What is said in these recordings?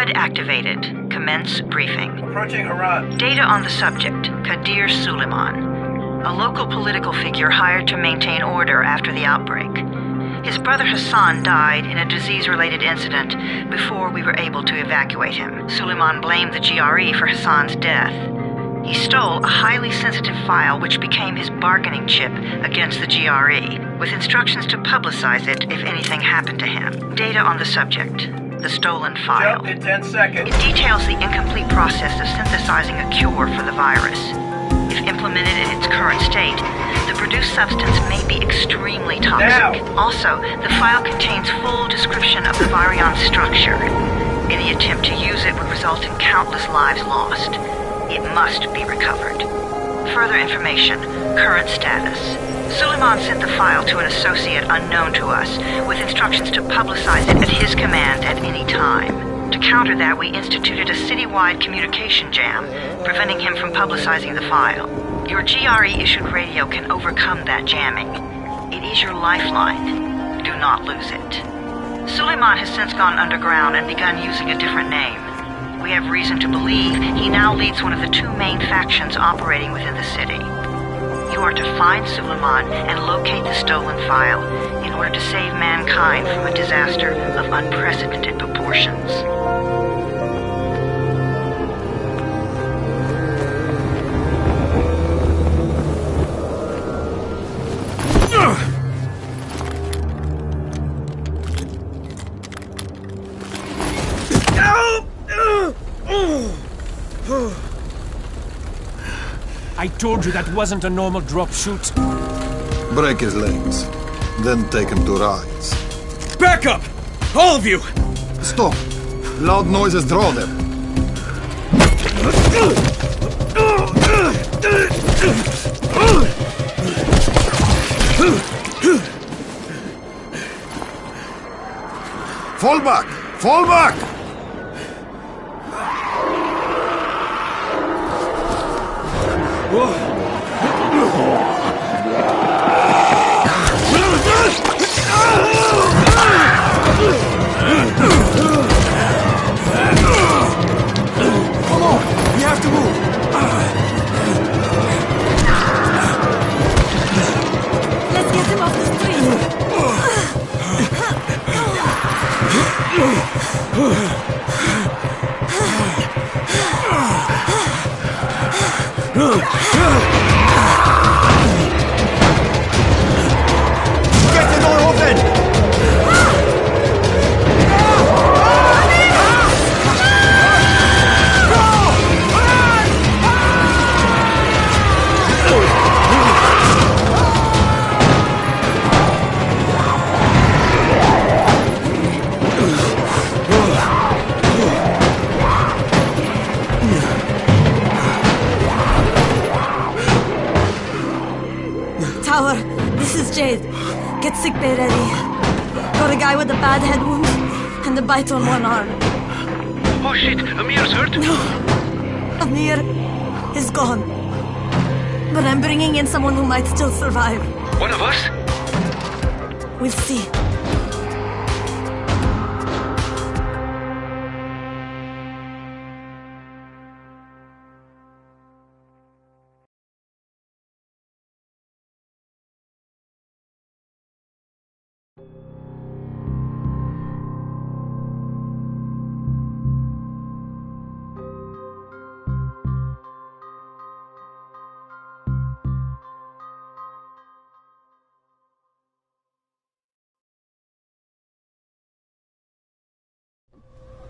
HUD activated. Commence briefing. Approaching Harad. Data on the subject, Kadir Suleiman, a local political figure hired to maintain order after the outbreak. His brother Hassan died in a disease-related incident before we were able to evacuate him. Suleiman blamed the GRE for Hassan's death. He stole a highly sensitive file which became his bargaining chip against the GRE, with instructions to publicize it if anything happened to him. Data on the subject, the stolen file. Jump in 10 seconds. It details the incomplete process of synthesizing a cure for the virus. If implemented in its current state, the produced substance may be extremely toxic. Now. Also, the file contains full description of the virion's structure. Any attempt to use it would result in countless lives lost. It must be recovered. Further information, current status. Suleiman sent the file to an associate unknown to us, with instructions to publicize it at his command at any time. To counter that, we instituted a citywide communication jam, preventing him from publicizing the file. Your GRE-issued radio can overcome that jamming. It is your lifeline. Do not lose it. Suleiman has since gone underground and begun using a different name. We have reason to believe he now leads one of the two main factions operating within the city. You are to find Suleiman and locate the stolen file in order to save mankind from a disaster of unprecedented proportions. I told you that wasn't a normal drop shoot. Break his legs, then take him to rides. Back up! All of you! Stop! Loud noises draw them. Fall back! Fall back! Come on! We have to move! Let's get him off the Get the door open! Tower, this is Jade. Get sickbay ready. Got a guy with a bad head wound and a bite on one arm. Oh shit, Amir's hurt? No, Amir is gone. But I'm bringing in someone who might still survive. One of us? We'll see.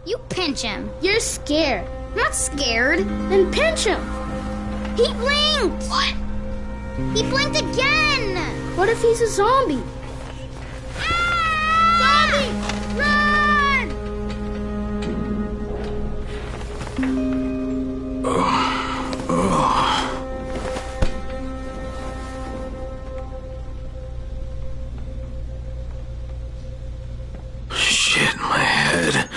You pinch him. You're scared. I'm not scared. Then pinch him. He blinked! What? He blinked again! What if he's a zombie? Ah! Zombie! Run! Shit, my head.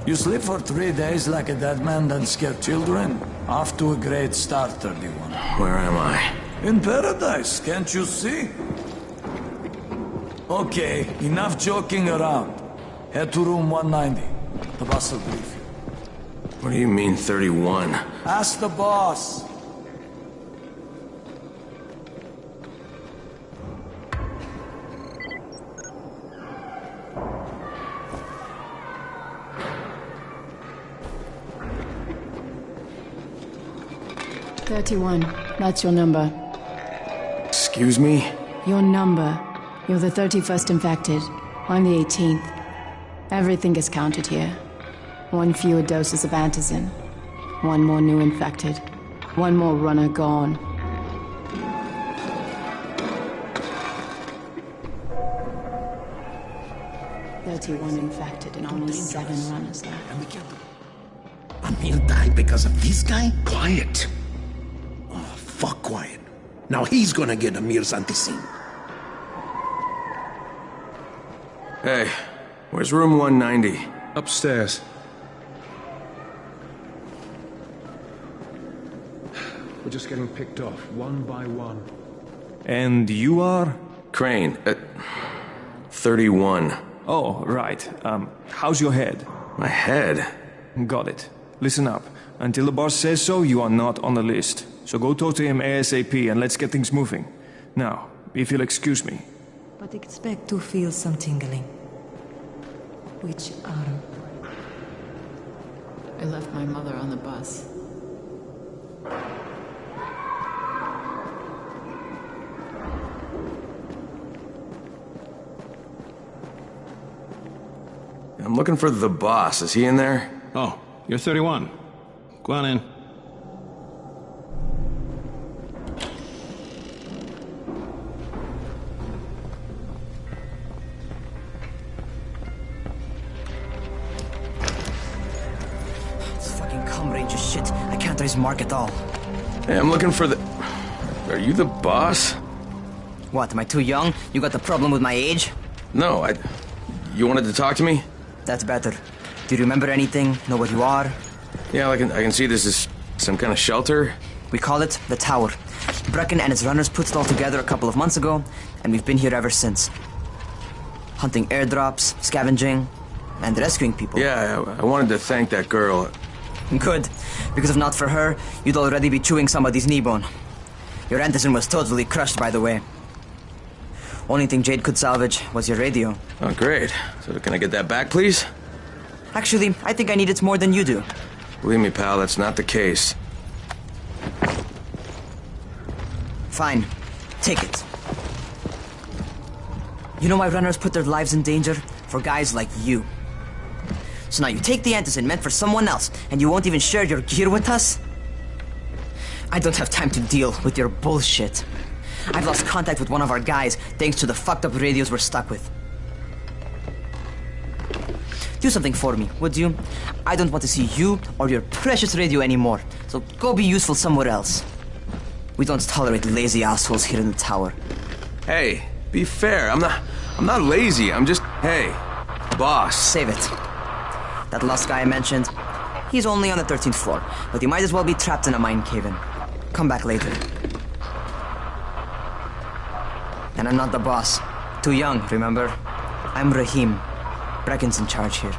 You sleep for 3 days like a dead man, then scare children? Off to a great start, 31. Where am I? In paradise, can't you see? Okay, enough joking around. Head to room 190. The boss will brief you. What do you mean, 31? Ask the boss. That's your number. Excuse me? Your number. You're the 31st infected. I'm the 18th. Everything is counted here. 1 fewer doses of antizin. 1 more new infected. 1 more runner gone. "31 infected and only 7 runners left." And we can't... Emil died because of this guy? Quiet. Oh, fuck quiet. Now he's gonna get Amir's anticin. Hey, where's room 190? Upstairs. We're just getting picked off, one by one. And you are? Crane, 31. Oh, right. How's your head? My head? Got it. Listen up. Until the boss says so, you are not on the list. So go talk to him ASAP and let's get things moving. Now, if you'll excuse me. But expect to feel some tingling. Which arm? I left my mother on the bus. I'm looking for the boss. Is he in there? Oh, you're 31. Go on in. This fucking cum ranger shit. I can't raise mark at all. Hey, I'm looking for the... Are you the boss? What, am I too young? You got the problem with my age? No, You wanted to talk to me? That's better. Do you remember anything? Know what you are? Yeah, I can see this is some kind of shelter. We call it the Tower. Brecken and his runners put it all together a couple of months ago, and we've been here ever since. Hunting airdrops, scavenging, and rescuing people. Yeah, I wanted to thank that girl. Good, because if not for her, you'd already be chewing somebody's knee bone. Your antizin was totally crushed, by the way. Only thing Jade could salvage was your radio. Oh, great. So can I get that back, please? Actually, I think I need it more than you do. Believe me, pal, that's not the case. Fine. Take it. You know why runners put their lives in danger? For guys like you. So now you take the antizin meant for someone else, and you won't even share your gear with us? I don't have time to deal with your bullshit. I've lost contact with one of our guys thanks to the fucked up radios we're stuck with. Do something for me, would you? I don't want to see you or your precious radio anymore, so go be useful somewhere else. We don't tolerate lazy assholes here in the tower. Hey, be fair. I'm not lazy. I'm just... Hey, boss. Save it. That last guy I mentioned, he's only on the 13th floor, but he might as well be trapped in a mine cave-in. Come back later. And I'm not the boss. Too young, remember? I'm Rahim. Brecken's in charge here.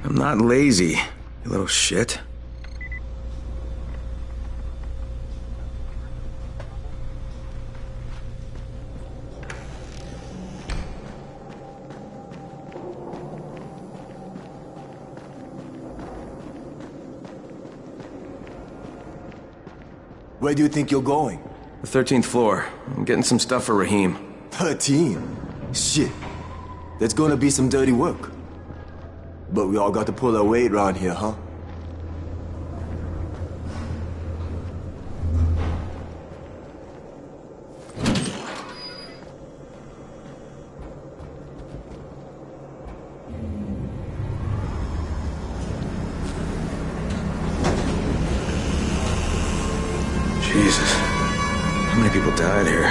I'm not lazy, you little shit. Where do you think you're going? The 13th floor. I'm getting some stuff for Raheem. 13? Shit. That's gonna be some dirty work. But we all got to pull our weight around here, huh? Jesus. How many people died here?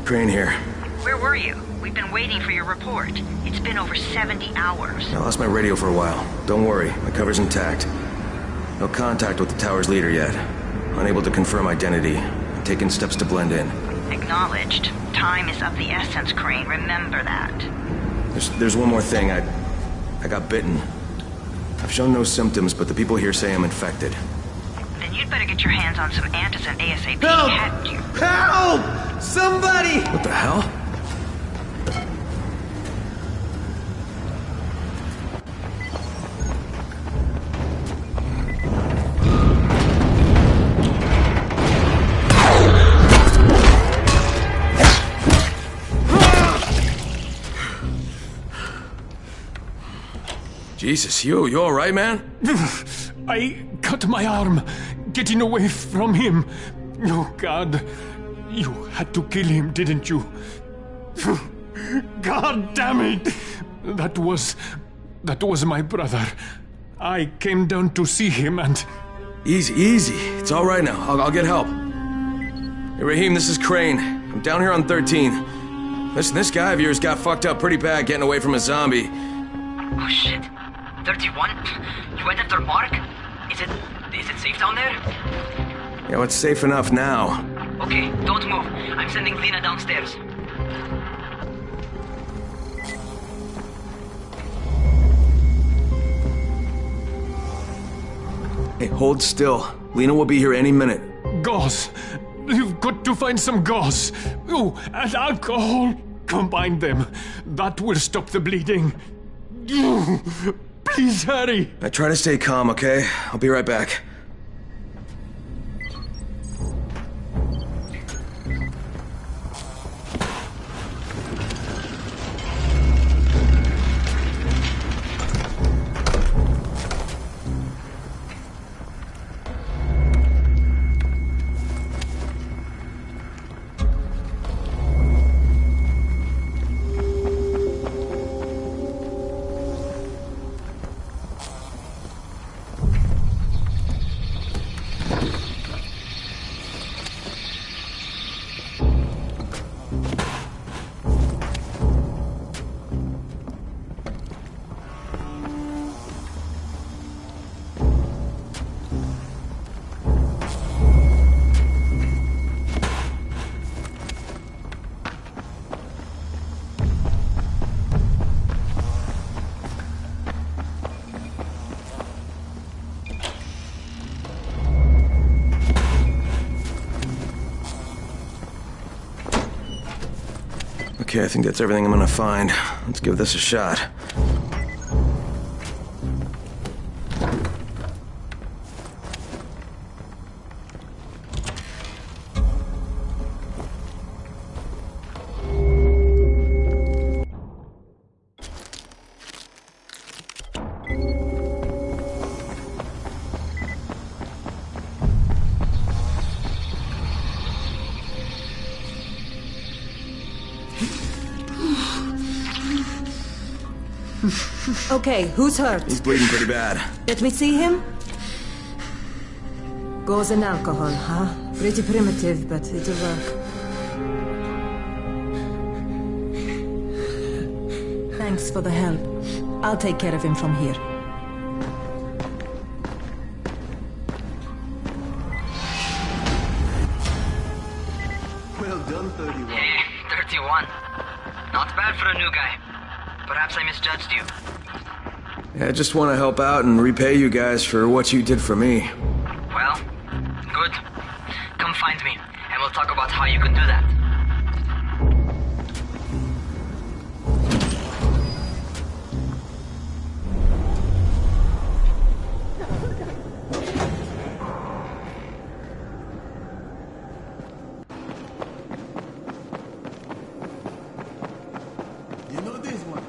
Crane here. Where were you? We've been waiting for your report. It's been over 70 hours. I lost my radio for a while. Don't worry, my cover's intact. No contact with the tower's leader yet. Unable to confirm identity. I'm taking steps to blend in. Acknowledged. Time is of the essence, Crane. Remember that. There's one more thing. I got bitten. I've shown no symptoms, but the people here say I'm infected. Then you'd better get your hands on some antizin ASAP. Help! Had you? Help! Somebody! What the hell? Jesus, you all right, man? I cut my arm, getting away from him. Oh, God. You had to kill him, didn't you? God damn it! That was my brother. I came down to see him and... Easy. It's all right now. I'll get help. Hey, Raheem, this is Crane. I'm down here on 13. Listen, this guy of yours got fucked up pretty bad getting away from a zombie. Oh, shit. 31? You went after Mark? Is it safe down there? Yeah, well, it's safe enough now. Okay, don't move. I'm sending Lena downstairs. Hey, hold still. Lena will be here any minute. Gauze. You've got to find some gauze. Oh, and alcohol. Combine them. That will stop the bleeding. Please hurry. I try to stay calm, okay? I'll be right back. Okay, I think that's everything I'm gonna find. Let's give this a shot. Okay, who's hurt? He's bleeding pretty bad. Let me see him. Gauze and alcohol, huh? Pretty primitive, but it'll work. Thanks for the help. I'll take care of him from here. Well done, 31. Hey, 31. Not bad for a new guy. Perhaps I misjudged you. Yeah, I just want to help out and repay you guys for what you did for me. Well, Good. Come find me, and we'll talk about how you can do that. You know this one?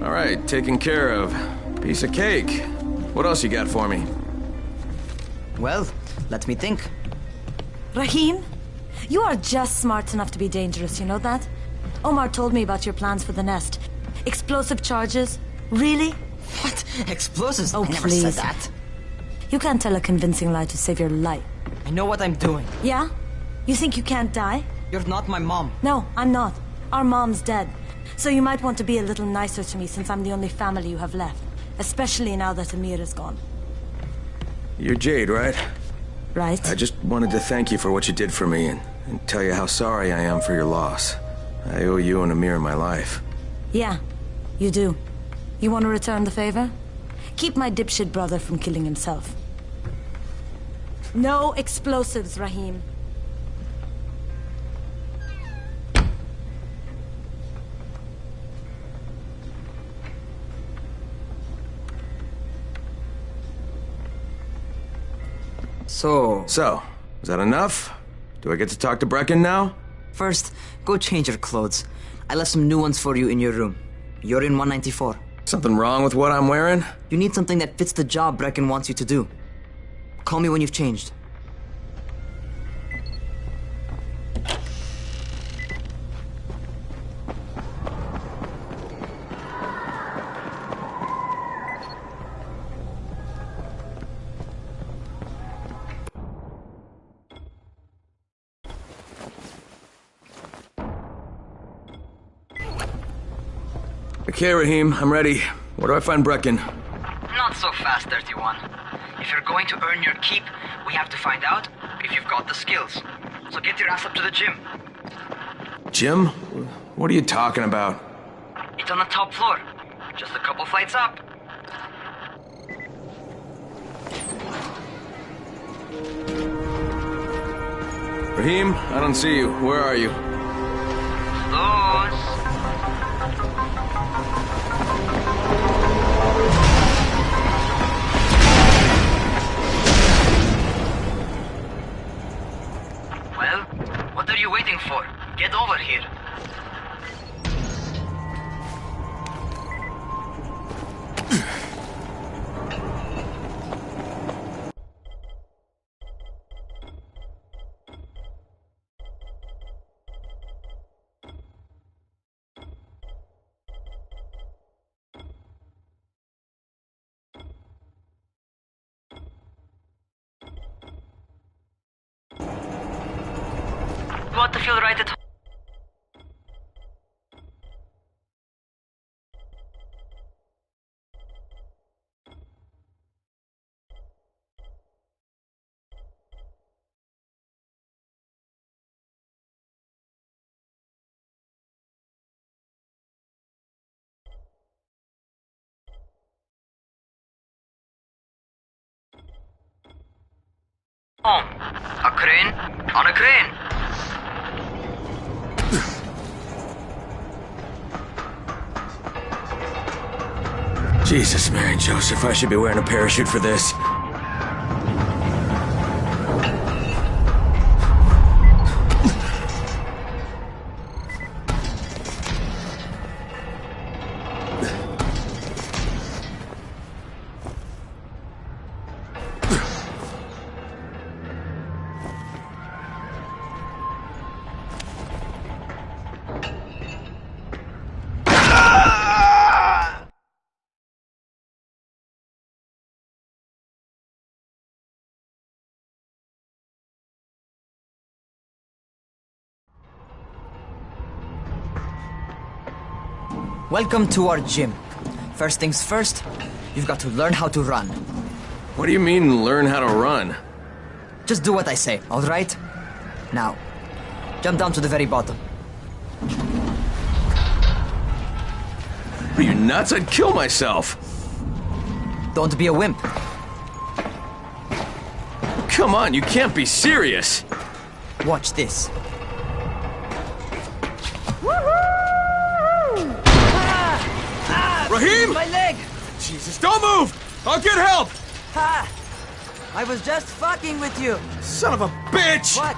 All right, taken care of. Piece of cake. What else you got for me? Well, let me think. Rahim, you are just smart enough to be dangerous, you know that? Omar told me about your plans for the nest. Explosive charges? Really? What? Explosives? Oh, I never please. said that. You can't tell a convincing lie to save your life. I know what I'm doing. Yeah? You think you can't die? You're not my mom. No, I'm not. Our mom's dead. So you might want to be a little nicer to me since I'm the only family you have left. Especially now that Amir is gone. You're Jade, right? Right. I just wanted to thank you for what you did for me and tell you how sorry I am for your loss. I owe you and Amir my life. Yeah, you do. You want to return the favor? Keep my dipshit brother from killing himself. No explosives, Rahim. So, is that enough? Do I get to talk to Brecken now? First, go change your clothes. I left some new ones for you in your room. You're in 194. Something wrong with what I'm wearing? You need something that fits the job Brecken wants you to do. Call me when you've changed. Okay, Rahim, I'm ready. Where do I find Brecken? Not so fast, 31. If you're going to earn your keep, we have to find out if you've got the skills. So get your ass up to the gym. Jim? What are you talking about? It's on the top floor. Just a couple flights up. Rahim, I don't see you. Where are you? Close. Well, what are you waiting for? Get over here. You want to feel right at home. A crane on a crane. Jesus, Mary and Joseph, I should be wearing a parachute for this. Welcome to our gym. First things first, you've got to learn how to run. What do you mean, learn how to run? Just do what I say, all right? Now, jump down to the very bottom. Are you nuts? I'd kill myself. Don't be a wimp. Come on, you can't be serious. Watch this. Raheem! My leg! Jesus, don't move! I'll get help! Ha! I was just fucking with you. Son of a bitch! What?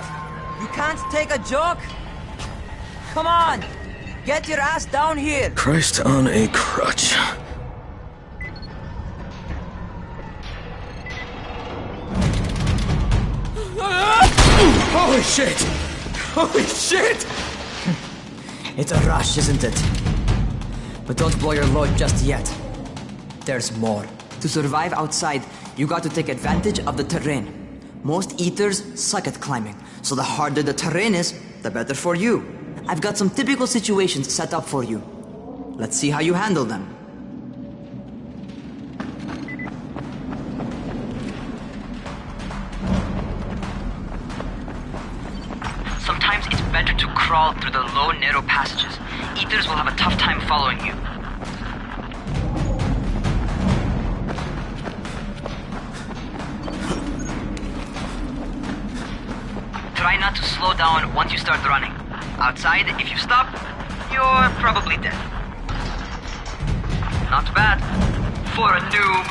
You can't take a joke? Come on! Get your ass down here! Christ on a crutch. Holy shit! Holy shit! It's a rush, isn't it? But don't blow your load just yet. There's more. To survive outside, you got to take advantage of the terrain. Most eaters suck at climbing, so the harder the terrain is, the better for you. I've got some typical situations set up for you. Let's see how you handle them. Sometimes it's better to crawl through the low, narrow passages. Eaters will have a tough time following you. Try not to slow down once you start running. Outside, if you stop, you're probably dead. Not bad for a noob.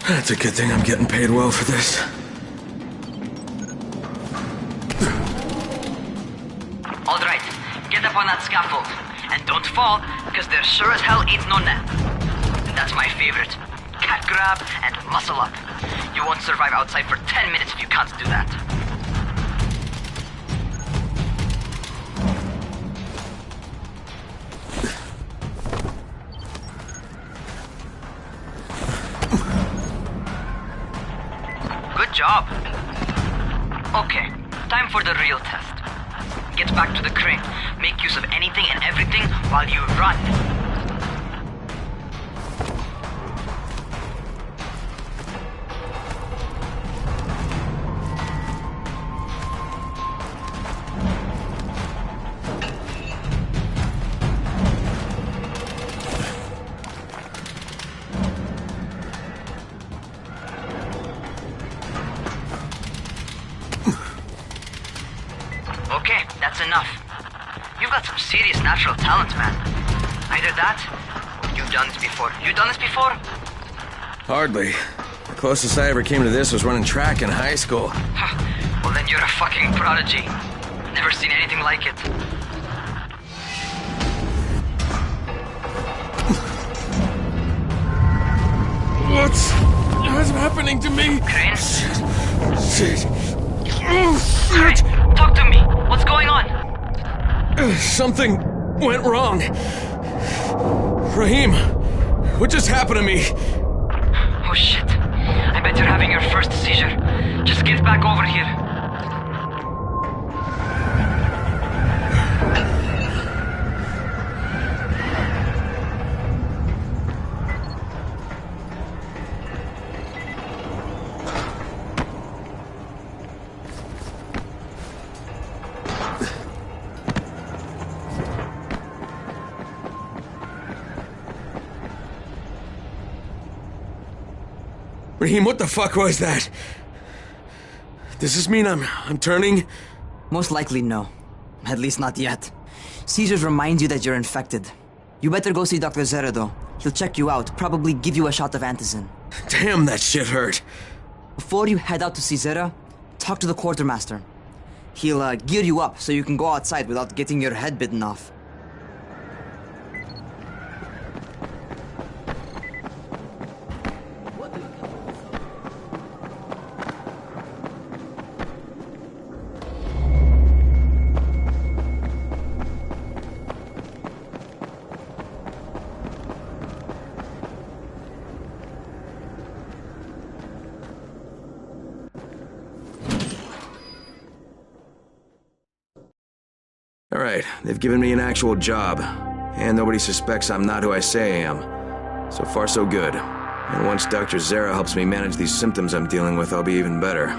That's a good thing I'm getting paid well for this. All right, get up on that scaffold. And don't fall, because there sure as hell ain't no net. That's my favorite. Cat grab and muscle up. You won't survive outside for 10 minutes if you can't do that. Good job. Okay, time for the real test. Get back to the crane. Make use of anything and everything while you run. Okay, that's enough. You've got some serious natural talent, man. Either that, or you've done this before. You done this before? Hardly. The closest I ever came to this was running track in high school. Well, then you're a fucking prodigy. Never seen anything like it. What's happening to me? Crane? Shit. Crane, talk to me. What's going on? Something went wrong. Raheem, what just happened to me? Oh shit. I bet you're having your first seizure. Just get back over here. Raheem, what the fuck was that? Does this mean I'm turning? Most likely no. At least not yet. Seizures remind you that you're infected. You better go see Dr. Zera though. He'll check you out, probably give you a shot of antizin. Damn, that shit hurt. Before you head out to see Zera, talk to the quartermaster. He'll gear you up so you can go outside without getting your head bitten off. Alright, they've given me an actual job. And nobody suspects I'm not who I say I am. So far, so good. And once Dr. Zera helps me manage these symptoms I'm dealing with, I'll be even better.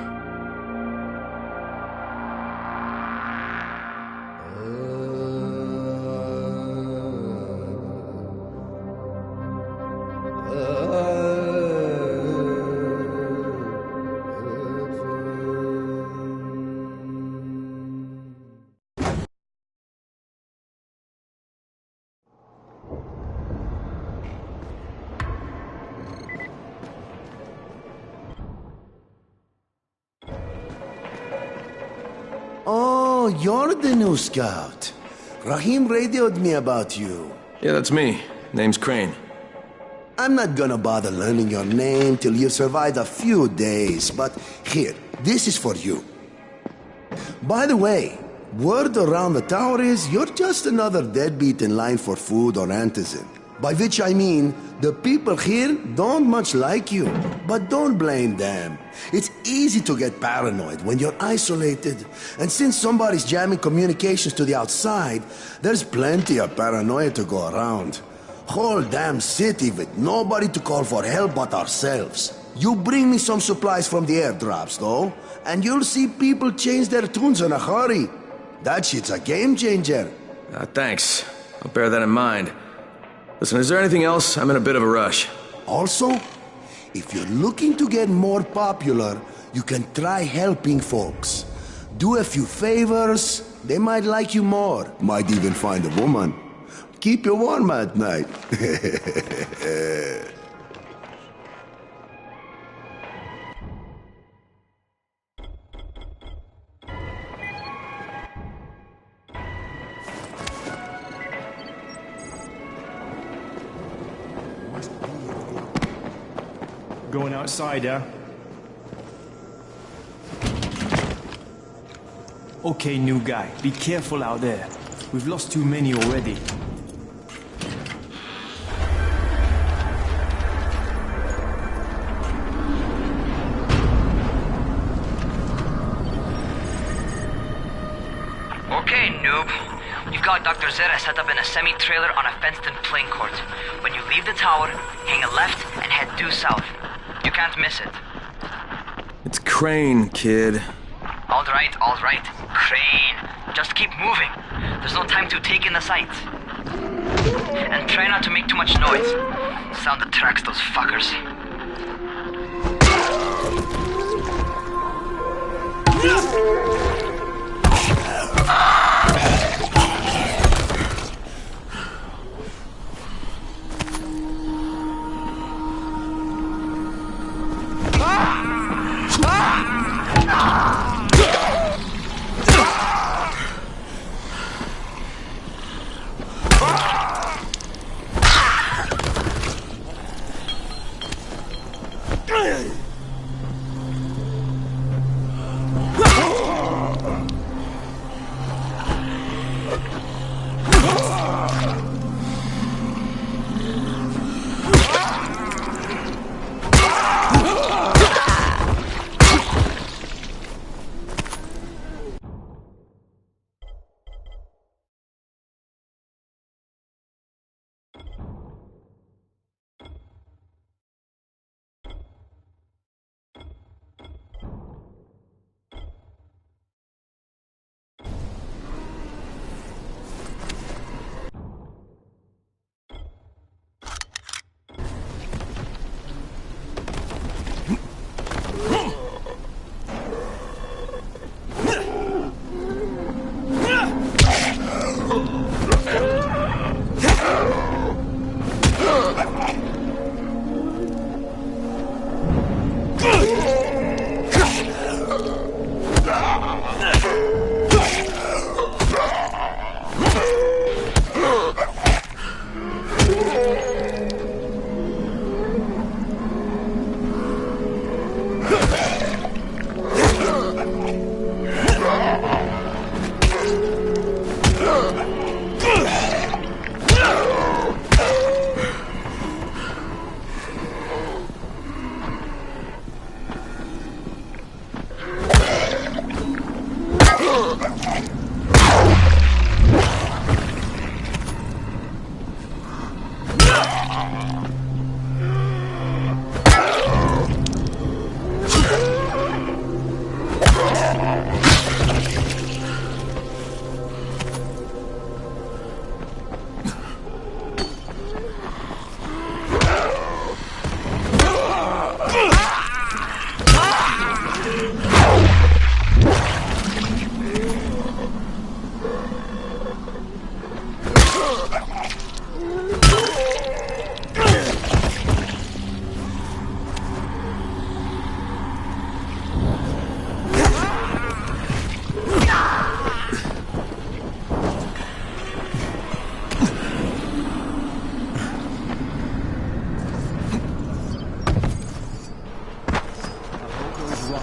Oh, you're the new scout. Rahim radioed me about you. Yeah, that's me. Name's Crane. I'm not gonna bother learning your name till you've survived a few days, but here, this is for you. By the way, word around the tower is you're just another deadbeat in line for food or antizin. By which I mean, the people here don't much like you. But don't blame them. It's easy to get paranoid when you're isolated. And since somebody's jamming communications to the outside, there's plenty of paranoia to go around. Whole damn city with nobody to call for help but ourselves. You bring me some supplies from the airdrops, though, and you'll see people change their tunes in a hurry. That shit's a game changer. Thanks. I'll bear that in mind. Listen, is there anything else? I'm in a bit of a rush. Also, if you're looking to get more popular, you can try helping folks. Do a few favors, they might like you more. Might even find a woman. Keep you warm at night. Going outside, yeah? Okay, new guy, be careful out there. We've lost too many already. Okay, noob. You've got Dr. Zera set up in a semi-trailer on a fenced-in playing court. When you leave the tower, hang a left and head due south. You can't miss it. It's Crane, kid. All right. Crane. Just keep moving. There's no time to take in the sights. And try not to make too much noise. Sound attracts those fuckers.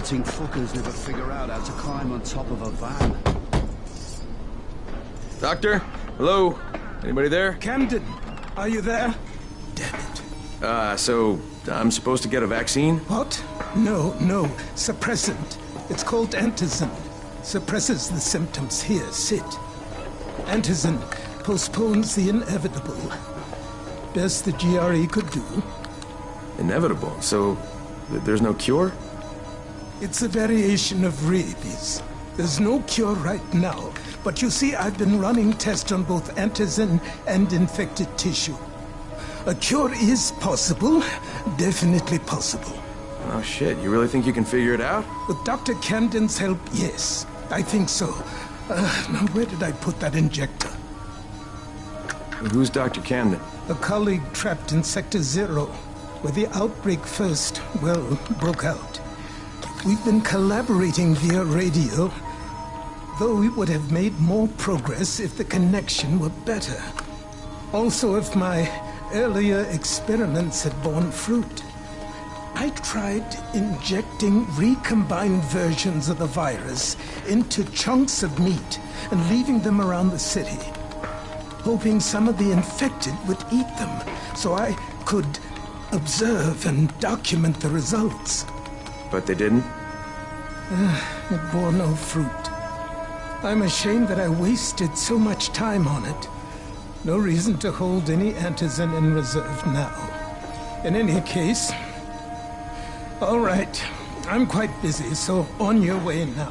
Rotting fuckers never figure out how to climb on top of a van. Doctor? Hello? Anybody there? Camden, are you there? So I'm supposed to get a vaccine? What? No, suppressant. It's called antizin. Suppresses the symptoms. Here, sit. Antizin postpones the inevitable. Best the GRE could do. Inevitable? So there's no cure? It's a variation of rabies. There's no cure right now, but you see, I've been running tests on both antizin and infected tissue. A cure is possible, definitely possible. Oh shit, you really think you can figure it out? With Dr. Camden's help, yes. I think so. Now where did I put that injector? Who's Dr. Camden? A colleague trapped in Sector 0, where the outbreak first, broke out. We've been collaborating via radio, though we would have made more progress if the connection were better. Also, if my earlier experiments had borne fruit. I tried injecting recombined versions of the virus into chunks of meat and leaving them around the city, hoping some of the infected would eat them so I could observe and document the results. But they didn't? It bore no fruit. I'm ashamed that I wasted so much time on it. No reason to hold any antizin in reserve now. In any case, all right, I'm quite busy, so on your way now.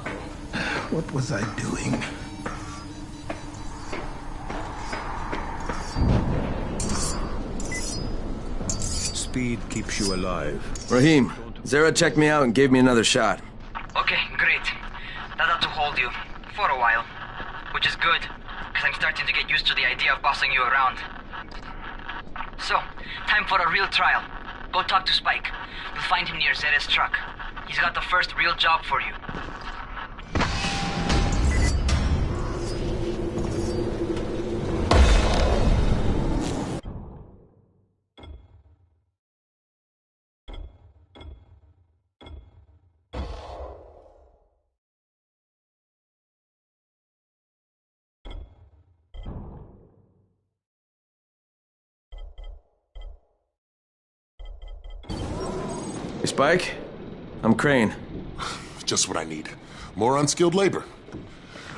What was I doing? Speed keeps you alive. Rahim, Zara checked me out and gave me another shot. Okay, great. That ought to hold you. For a while. Which is good, because I'm starting to get used to the idea of bossing you around. So, time for a real trial. Go talk to Spike. You'll find him near Zera's truck. He's got the first real job for you. Hey, Spike? I'm Crane. Just what I need. More unskilled labor.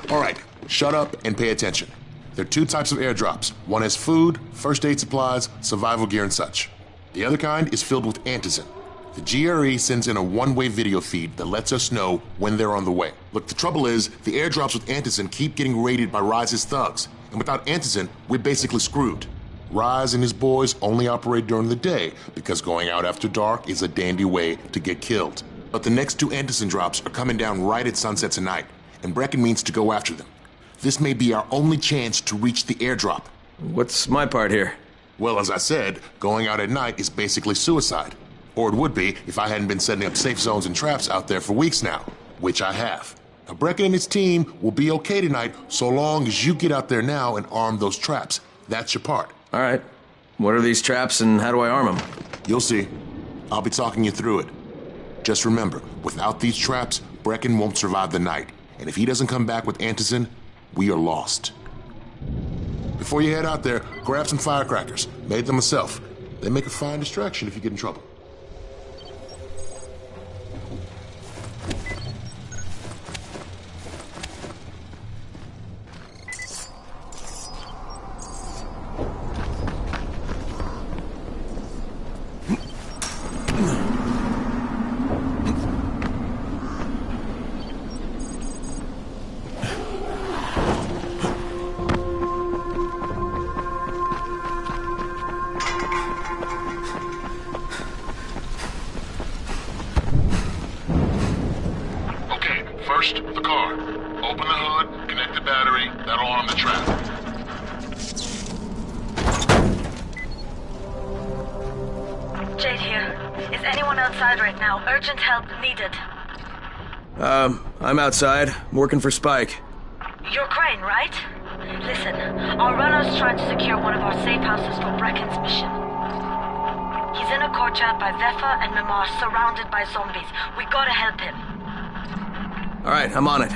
All right, shut up and pay attention. There are two types of airdrops. One has food, first aid supplies, survival gear, and such. The other kind is filled with antizin. The GRE sends in a one-way video feed that lets us know when they're on the way. Look, the trouble is, the airdrops with antizin keep getting raided by Rise's thugs, and without antizin, we're basically screwed. Rise and his boys only operate during the day because going out after dark is a dandy way to get killed. But the next two antizin drops are coming down right at sunset tonight, and Brecken means to go after them. This may be our only chance to reach the airdrop. What's my part here? Well, as I said, going out at night is basically suicide. Or it would be if I hadn't been setting up safe zones and traps out there for weeks now, which I have. Now, Brecken and his team will be okay tonight so long as you get out there now and arm those traps. That's your part. All right. What are these traps and how do I arm them? You'll see. I'll be talking you through it. Just remember, without these traps, Brecken won't survive the night. And if he doesn't come back with antizin, we are lost. Before you head out there, grab some firecrackers. Made them myself. They make a fine distraction if you get in trouble. First, the car. Open the hood, connect the battery, that'll arm the trap. Jade here. Is anyone outside right now? Urgent help needed. I'm outside, working for Spike. You're Crane, right? Listen, our runner's trying to secure one of our safe houses for Brecken's mission. He's in a courtyard by Vefa and Mimar, surrounded by zombies. We gotta help him. All right, I'm on it.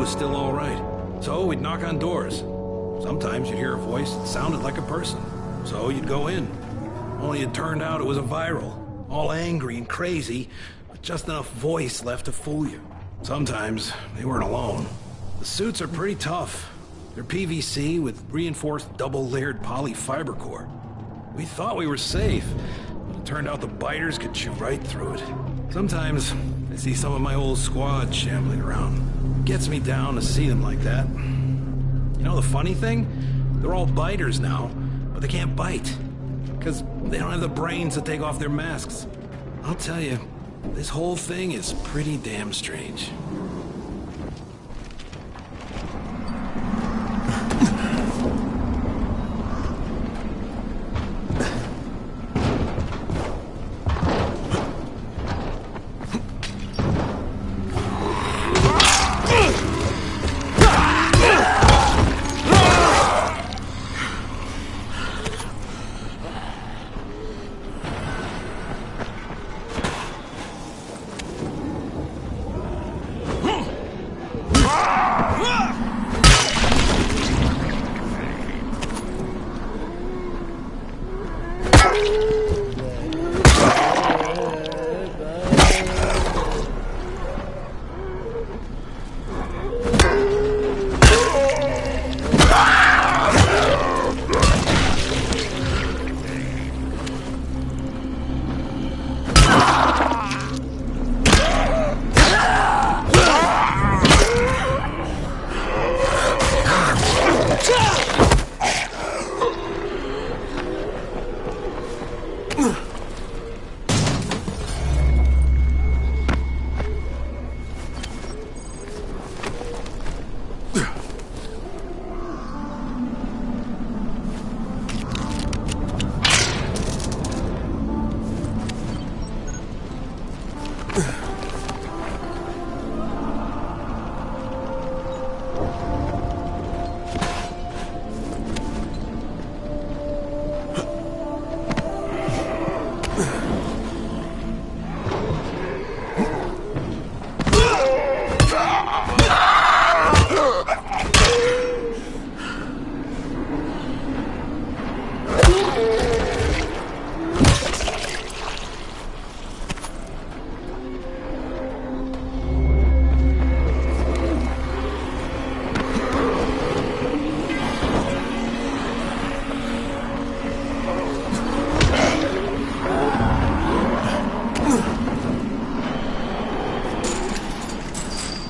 Still all right. So we'd knock on doors. Sometimes you'd hear a voice that sounded like a person. So you'd go in. Only it turned out it was a viral. All angry and crazy, with just enough voice left to fool you. Sometimes they weren't alone. The suits are pretty tough. They're PVC with reinforced double-layered polyfiber core. We thought we were safe, but it turned out the biters could chew right through it. Sometimes I see some of my old squad shambling around. Gets me down to see them like that. You know the funny thing? They're all biters now, but they can't bite. Because they don't have the brains to take off their masks. I'll tell you, this whole thing is pretty damn strange.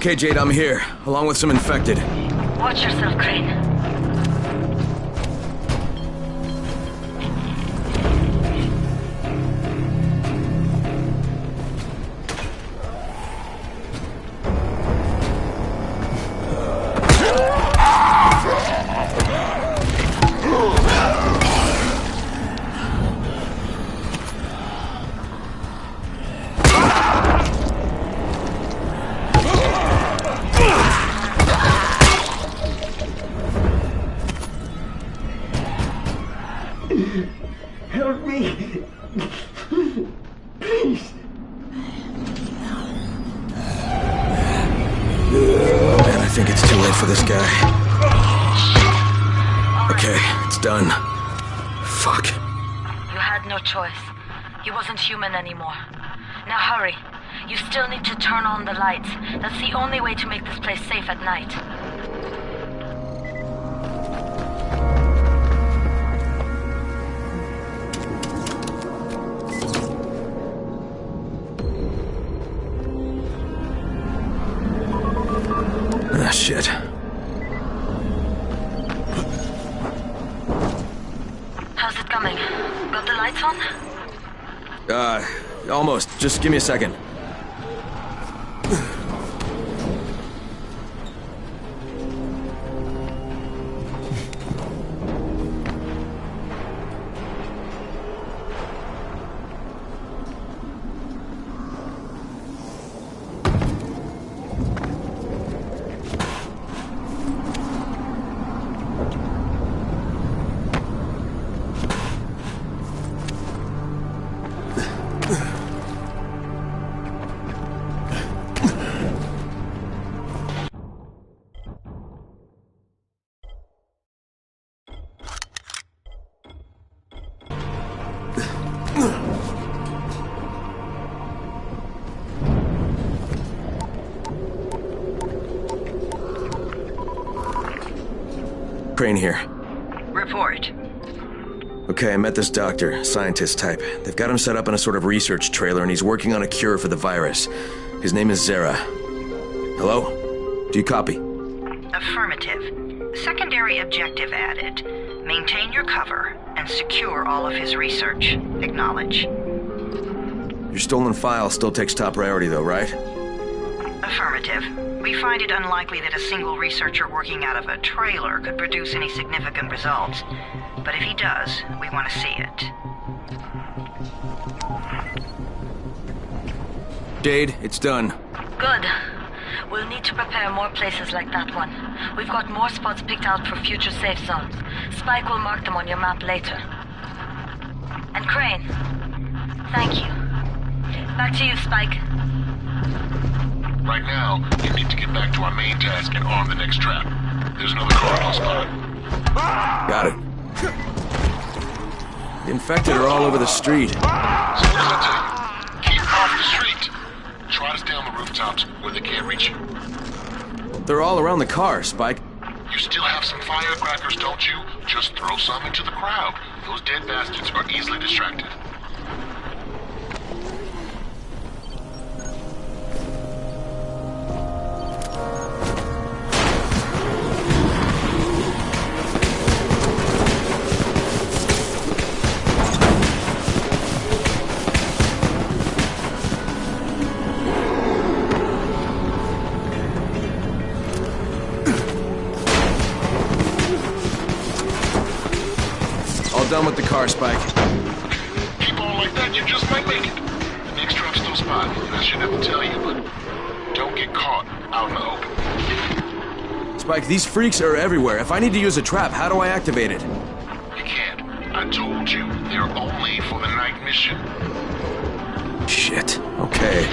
Okay, Jade, I'm here, along with some infected. Watch yourself, Crane. Help me! Please! enough of this guy. Okay, it's done. Fuck. You had no choice. He wasn't human anymore. Now hurry. You still need to turn on the lights. That's the only way to make this place safe at night. Ah, shit. How's it coming? Got the lights on? Almost. Just give me a second. Crane here. Report. Okay, I met this doctor, scientist type. They've got him set up in a sort of research trailer, and he's working on a cure for the virus. His name is Zera. Hello? Do you copy? Affirmative. Secondary objective added. Maintain your cover and secure all of his research. Acknowledge. Your stolen file still takes top priority, though, right? Affirmative. We find it unlikely that a single researcher working out of a trailer could produce any significant results. But if he does, we want to see it. Jade, it's done. Good. We'll need to prepare more places like that one. We've got more spots picked out for future safe zones. Spike will mark them on your map later. And Crane, thank you. Back to you, Spike. Right now, you need to get back to our main task and arm the next trap. There's another car close by. Got it. The infected are all over the street. So what does that tell you? Keep off the street. Try to stay on the rooftops where they can't reach you. They're all around the car, Spike. You still have some firecrackers, don't you? Just throw some into the crowd. Those dead bastards are easily distracted. Done with the car, Spike. Keep on like that, you just might make it. The next trap's still spot, and I shouldn't have to tell you, but don't get caught out in the open. Spike, these freaks are everywhere. If I need to use a trap, how do I activate it? You can't. I told you, they're only for the night mission. Shit. Okay.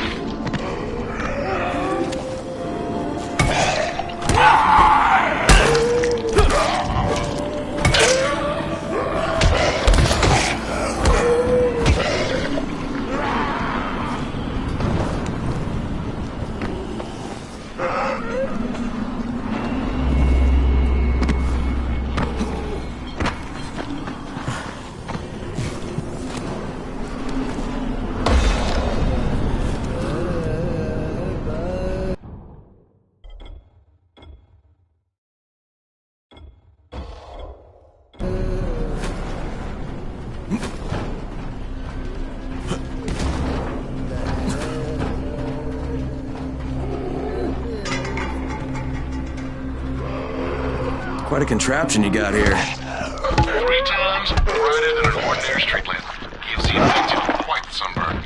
Quite a contraption you got here. 3 times brighter than an ordinary street lamp. Gives the infected quite the sunburn.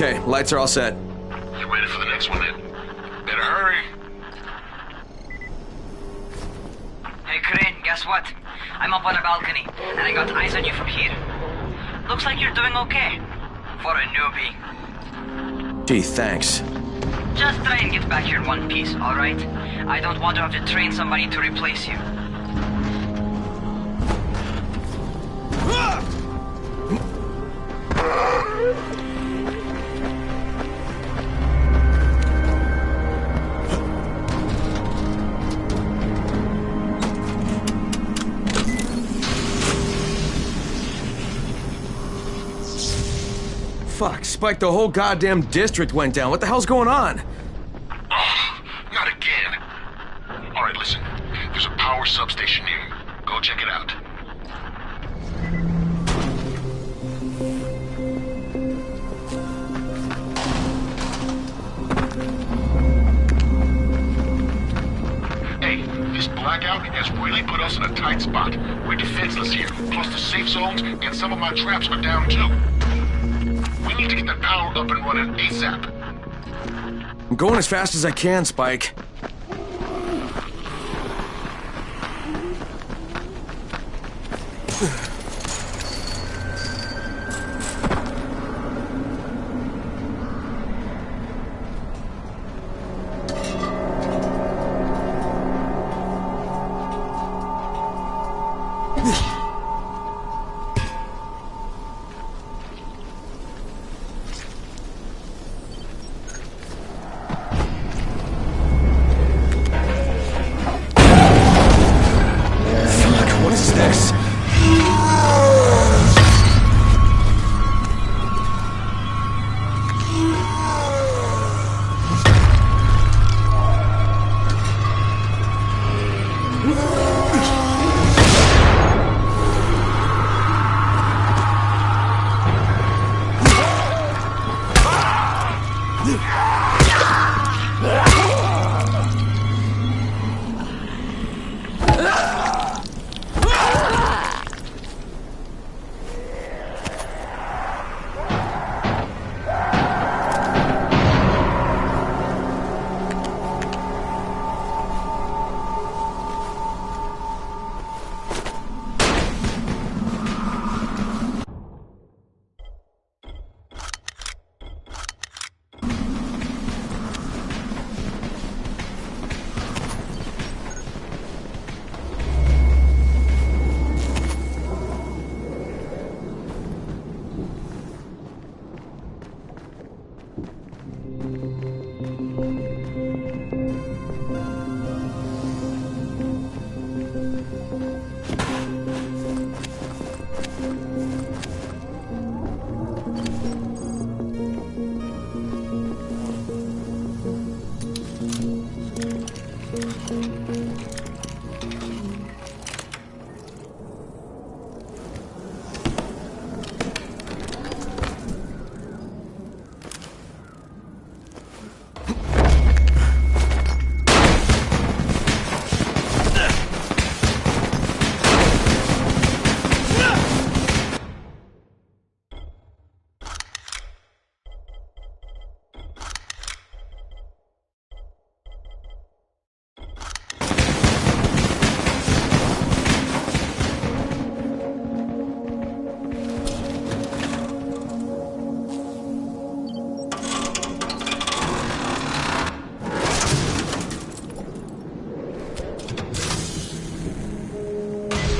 Okay, lights are all set. You ready for the next one then? Better hurry. Hey, Crane, guess what? I'm up on a balcony, and I got eyes on you from here. Looks like you're doing okay. For a newbie. Gee, thanks. Just try and get back here in one piece, alright? I don't want to have to train somebody to replace you. Fuck, Spike, the whole goddamn district went down. What the hell's going on? Oh, not again. All right, listen. There's a power substation near you. Go check it out. Hey, this blackout has really put us in a tight spot. We're defenseless here. Plus the safe zones and some of my traps are down too. We need to get that power up and running ASAP. I'm going as fast as I can, Spike.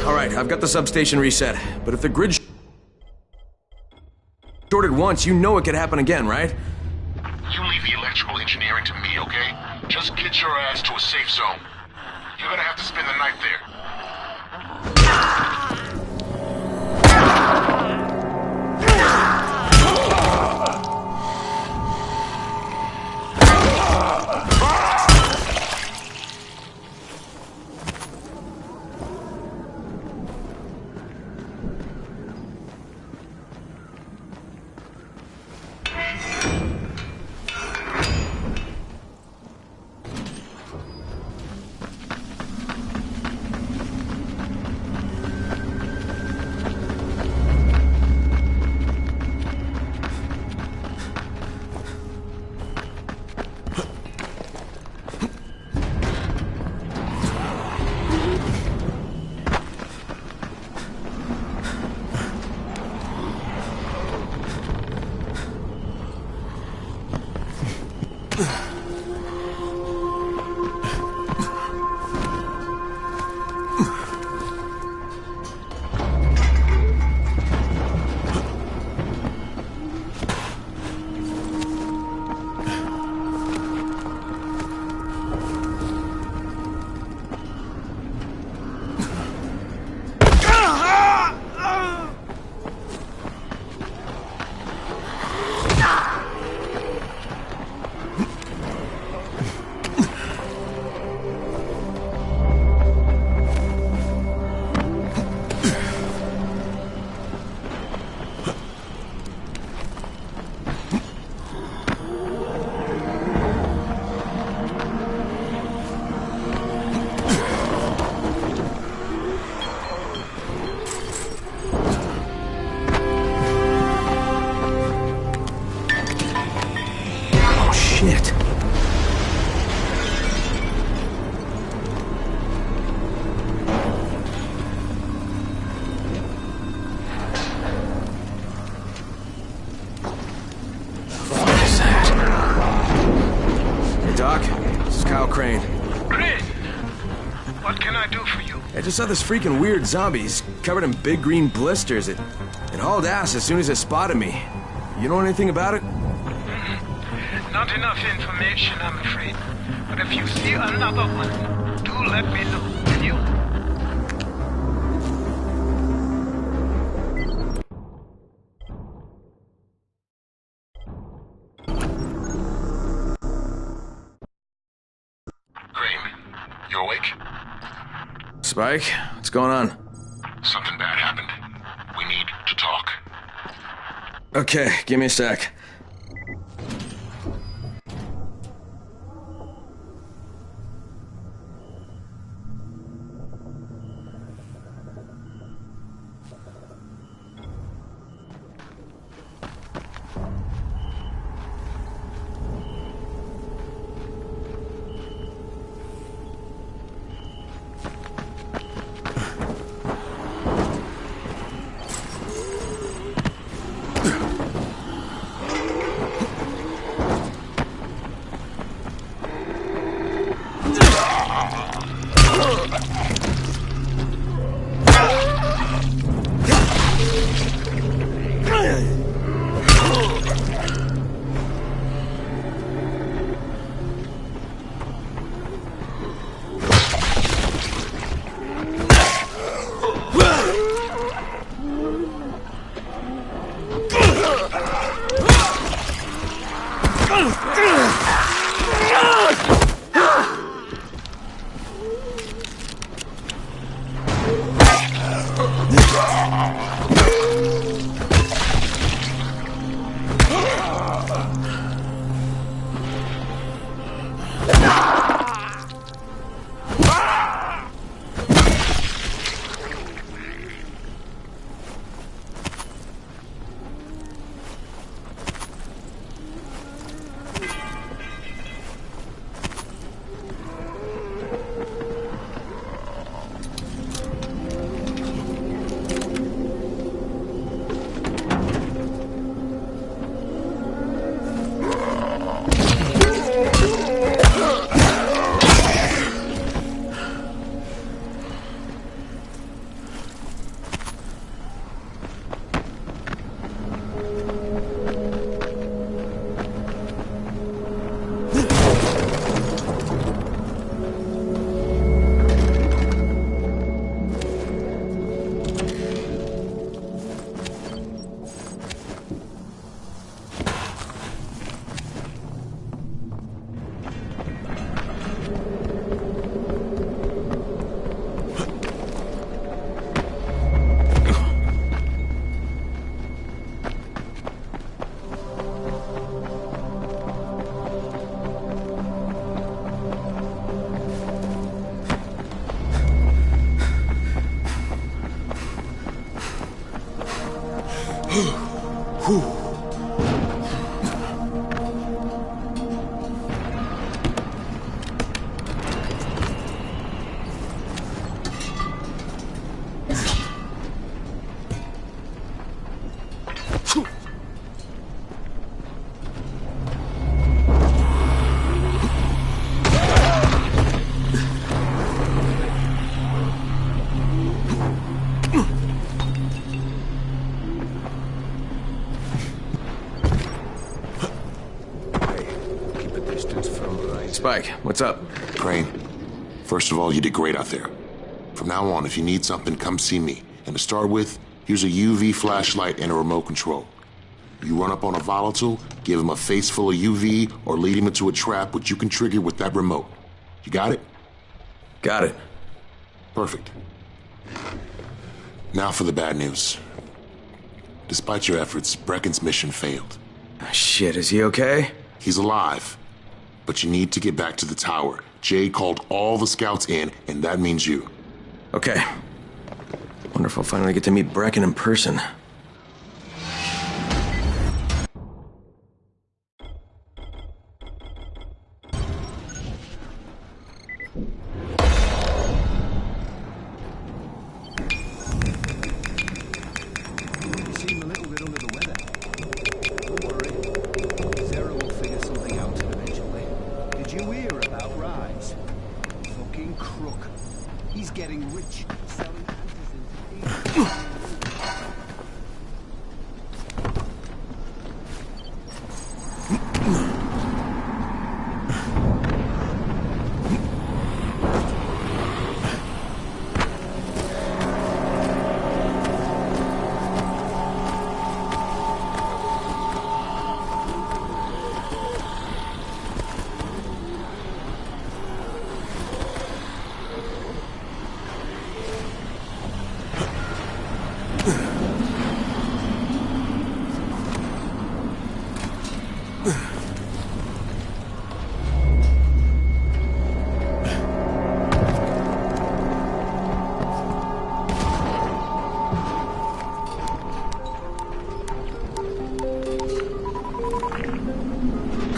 Alright, I've got the substation reset, but if the grid shorted once, you know it could happen again, right? You leave the electrical engineering to me, okay? Just get your ass to a safe zone. You're gonna have to spend the night there. Crane. Crane! What can I do for you? I just saw this freaking weird zombie. He's covered in big green blisters. It hauled ass as soon as it spotted me. You know anything about it? Not enough information, I'm afraid. But if you see another one, do let me know, will you? You awake? Spike, what's going on? Something bad happened. We need to talk. Okay, give me a sec. Spike, what's up? Crane, first of all, you did great out there. From now on, if you need something, come see me. And to start with, here's a UV flashlight and a remote control. You run up on a volatile, give him a face full of UV, or lead him into a trap which you can trigger with that remote. You got it? Got it. Perfect. Now for the bad news. Despite your efforts, Brecken's mission failed. Shit, is he okay? He's alive. But you need to get back to the tower. Jade called all the scouts in, and that means you. Okay. Wonder if I'll finally get to meet Brecken in person. Zero will figure something out eventually. Did you hear about Rise?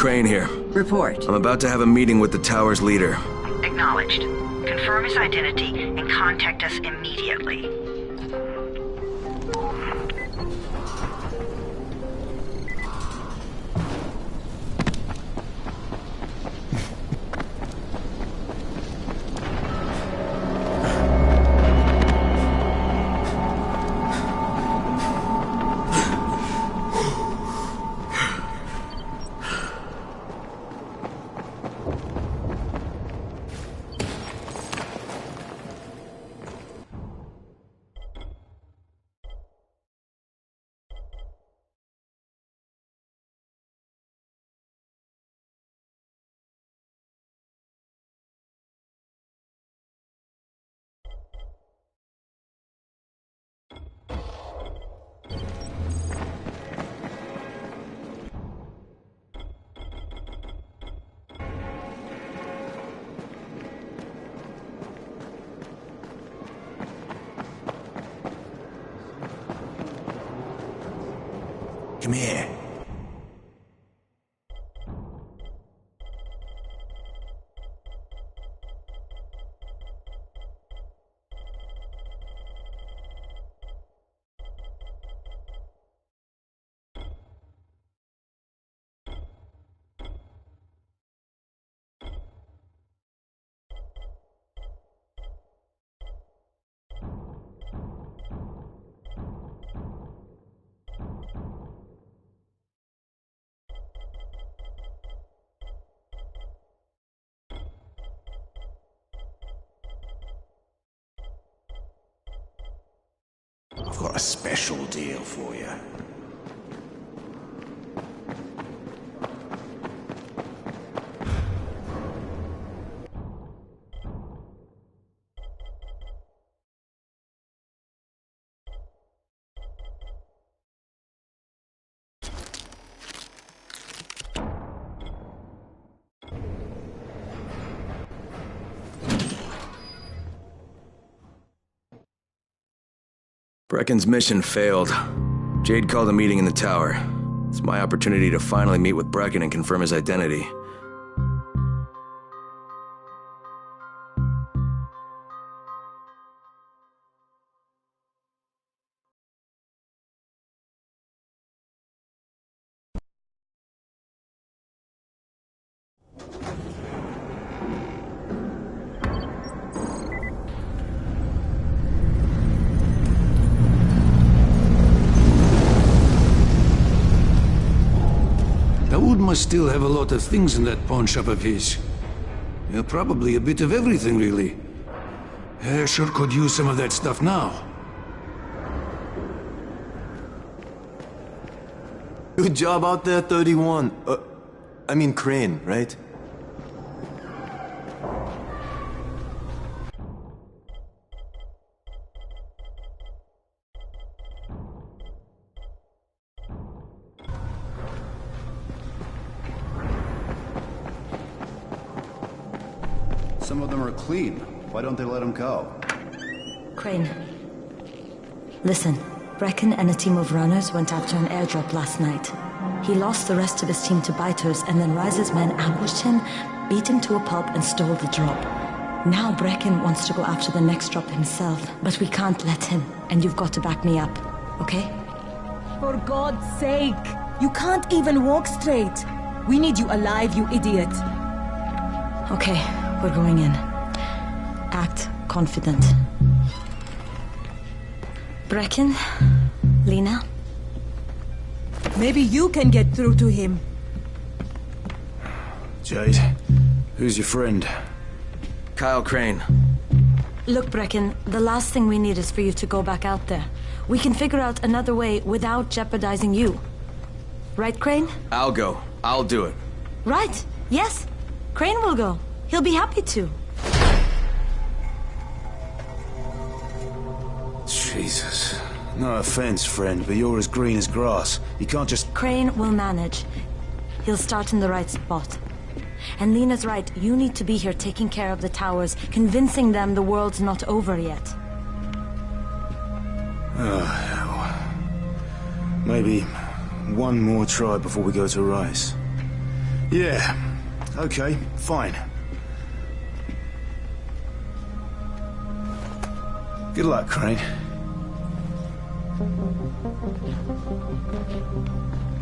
Crane here. Report. I'm about to have a meeting with the tower's leader. Acknowledged. Confirm his identity and contact us immediately. Come here. I've got a special deal for you. Brecken's mission failed. Jade called a meeting in the tower. It's my opportunity to finally meet with Brecken and confirm his identity. Dawood must still have a lot of things in that pawn shop of his. Yeah, probably a bit of everything, really. Sure could use some of that stuff now. Good job out there, 31. I mean Crane, right? Some of them are clean. Why don't they let them go? Crane. Listen, Brecken and a team of runners went after an airdrop last night. He lost the rest of his team to biters, and then Rise's men ambushed him, beat him to a pulp, and stole the drop. Now Brecken wants to go after the next drop himself, but we can't let him, and you've got to back me up, okay? For God's sake! You can't even walk straight! We need you alive, you idiot! Okay, we're going in. Act confident. Brecken, Lena. Maybe you can get through to him. Jade, who's your friend? Kyle Crane. Look, Brecken, the last thing we need is for you to go back out there. We can figure out another way without jeopardizing you. Right, Crane? I'll go. I'll do it. Right. Yes. Crane will go. He'll be happy to. Jesus. No offense, friend, but you're as green as grass. You can't just... Crane will manage. He'll start in the right spot. And Lena's right, you need to be here taking care of the towers, convincing them the world's not over yet. Oh, hell. Maybe one more try before we go to Rice. Yeah. Okay, fine. Good luck, Crane.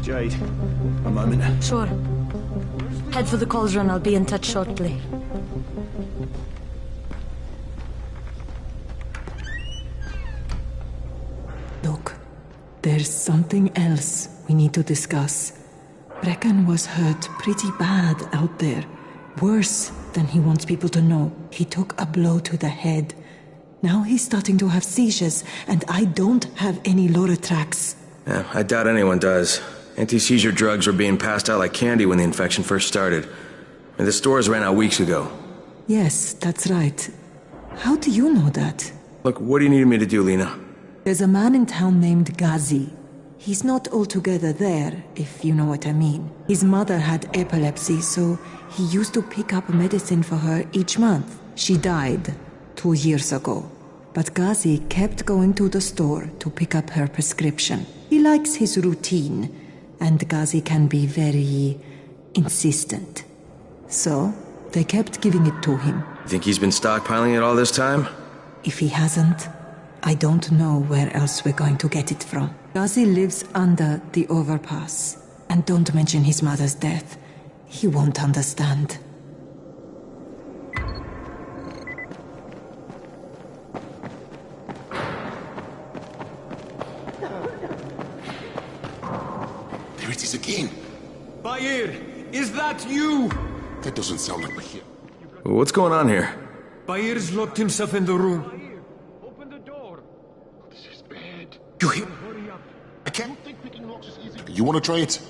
Jade, a moment. Sure. Head for the cauldron. I'll be in touch shortly. Look, there's something else we need to discuss. Brecken was hurt pretty bad out there. Worse than he wants people to know. He took a blow to the head. Now he's starting to have seizures, and I don't have any Loratrax. Yeah, I doubt anyone does. Anti-seizure drugs were being passed out like candy when the infection first started. And the stores ran out weeks ago. Yes, that's right. How do you know that? Look, what do you need me to do, Lena? There's a man in town named Ghazi. He's not altogether there, if you know what I mean. His mother had epilepsy, so he used to pick up medicine for her each month. She died 2 years ago. But Ghazi kept going to the store to pick up her prescription. He likes his routine, and Ghazi can be very insistent. So, they kept giving it to him. You think he's been stockpiling it all this time? If he hasn't, I don't know where else we're going to get it from. Ghazi lives under the overpass. And don't mention his mother's death. He won't understand. There it is again. Bayer, is that you? That doesn't sound like Bahir. What's going on here? Bayer's locked himself in the room. You hear? I can't. You want to try it?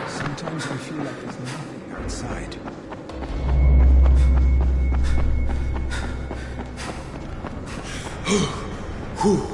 Sometimes I feel like there's nothing outside. Whew.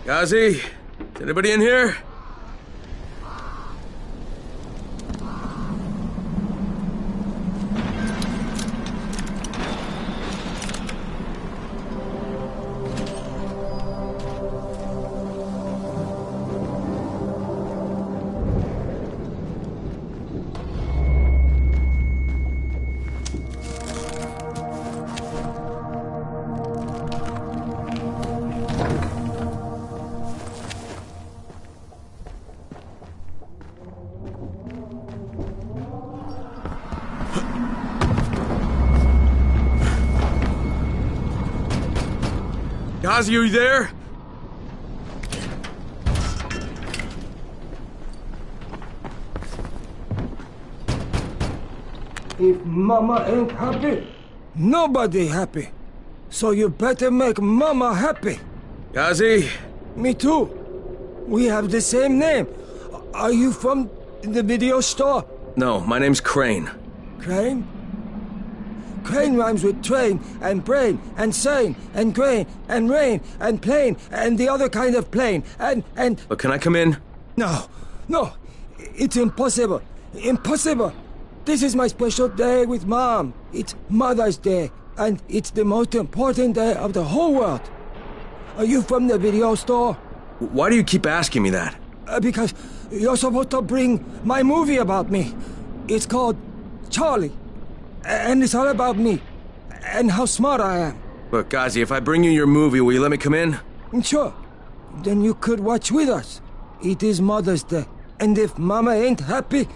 Gazi, is anybody in here? Gazi, are you there? If Mama ain't happy, nobody happy. So you better make Mama happy. Gazi? Me too. We have the same name. Are you from the video store? No, my name's Crane. Crane? Crane rhymes with train, and brain, and sane, and grain, and rain, and plane, and the other kind of plane, and... But can I come in? No, it's impossible. Impossible. This is my special day with Mom. It's Mother's Day, and it's the most important day of the whole world. Are you from the video store? Why do you keep asking me that? Because you're supposed to bring my movie about me. It's called Charlie. And it's all about me, and how smart I am. Look, Gazi, if I bring you your movie, will you let me come in? Sure. Then you could watch with us. It is Mother's Day, and if Mama ain't happy,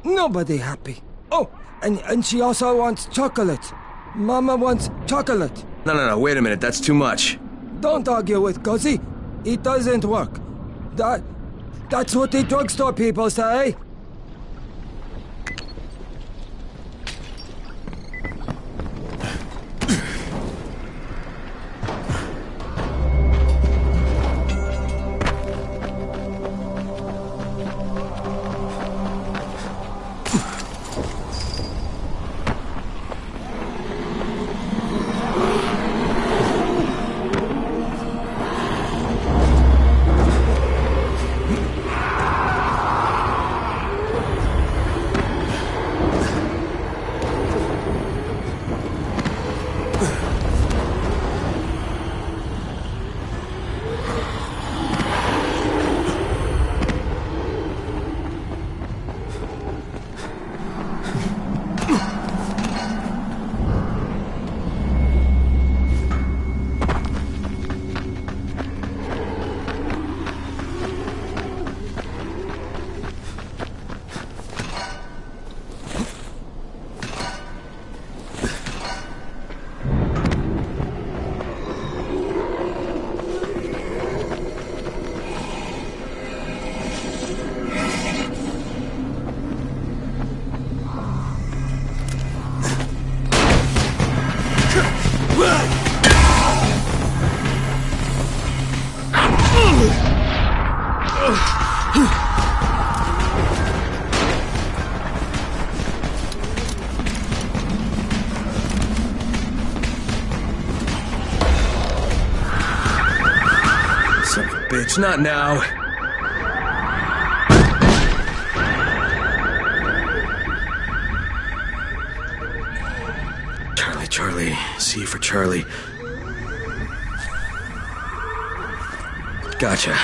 nobody happy. Oh, and she also wants chocolate. Mama wants chocolate. No, wait a minute, that's too much. Don't argue with Gazi. It doesn't work. That's what the drugstore people say. Bitch, not now. Charlie, C for Charlie. Gotcha.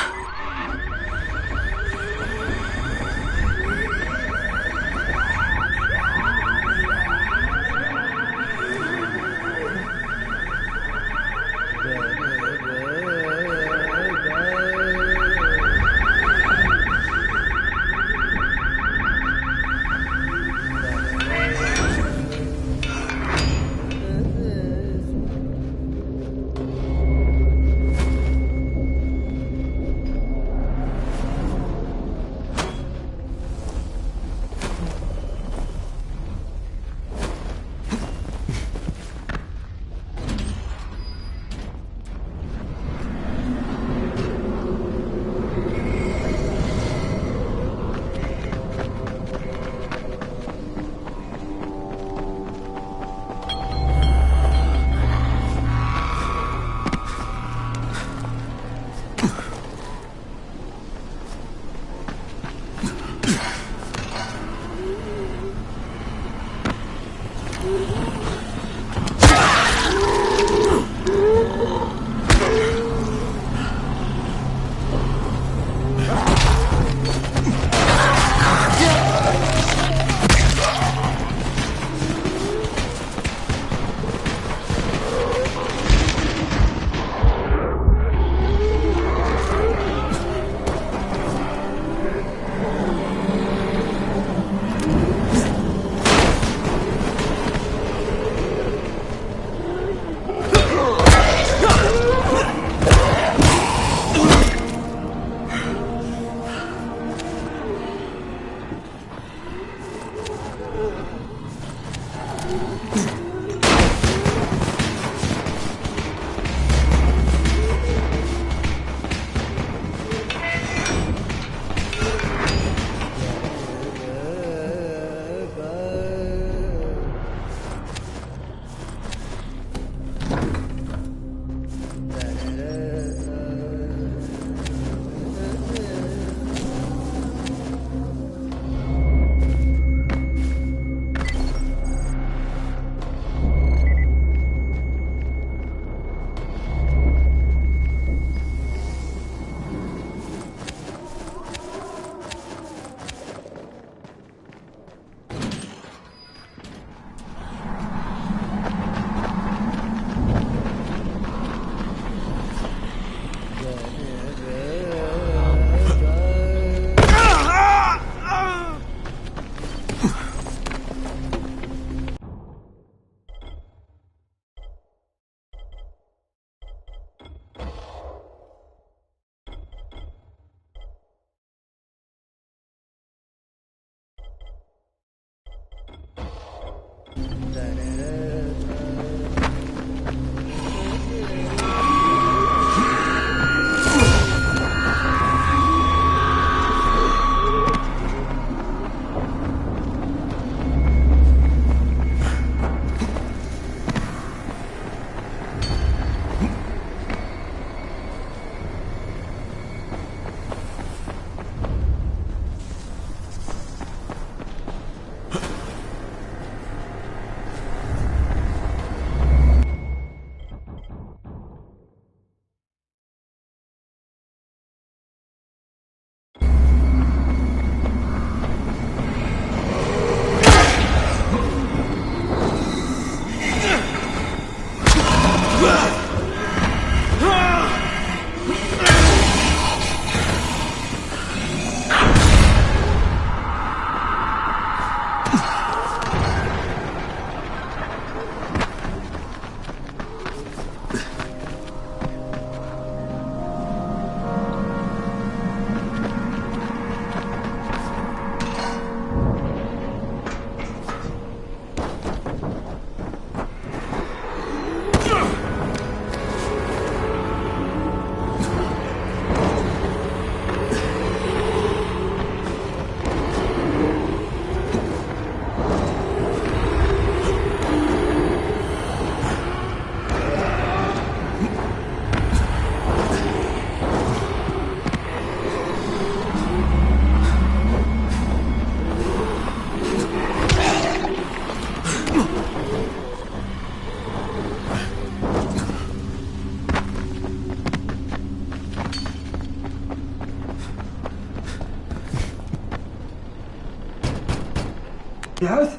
Yes?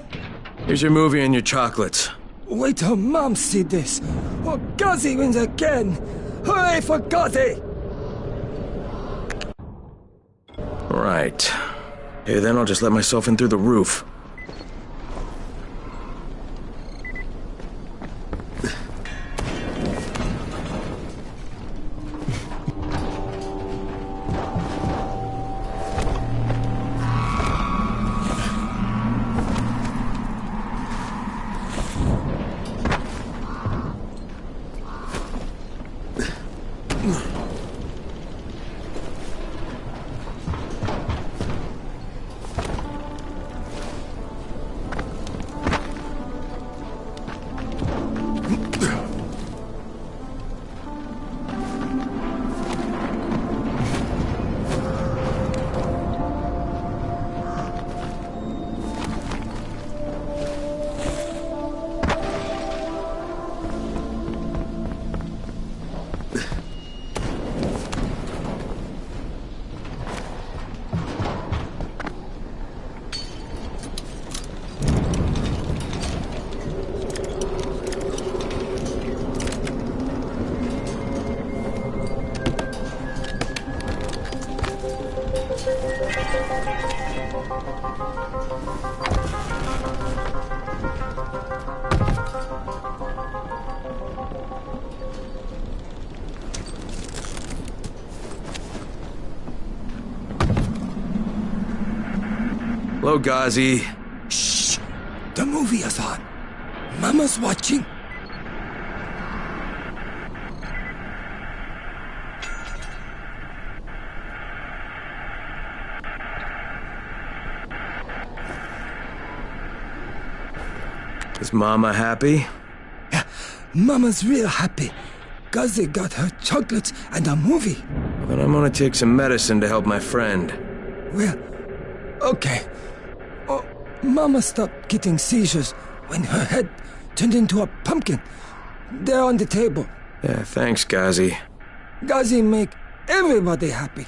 Here's your movie and your chocolates. Wait till Mom see this. Oh, Ghazi wins again. Hooray for Ghazi! Right. Hey, then I'll just let myself in through the roof. Hello, Ghazi. Shh! The movie is on. Mama's watching. Is Mama happy? Yeah, Mama's real happy. Ghazi got her chocolates and a movie. But I'm gonna take some medicine to help my friend. Well, okay. Oh, Mama stopped getting seizures when her head turned into a pumpkin. They're on the table. Yeah, thanks, Ghazi. Ghazi make everybody happy.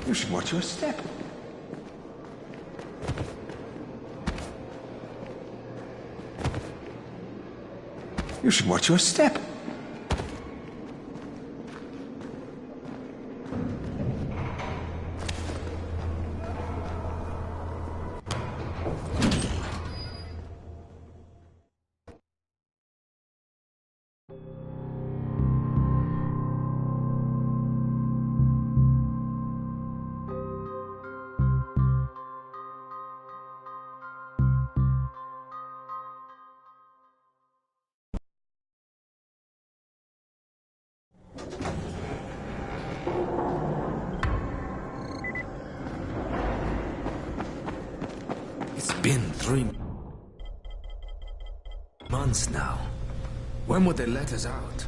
You should watch your step. You should watch your step. It's been 3 months now. When would they let us out?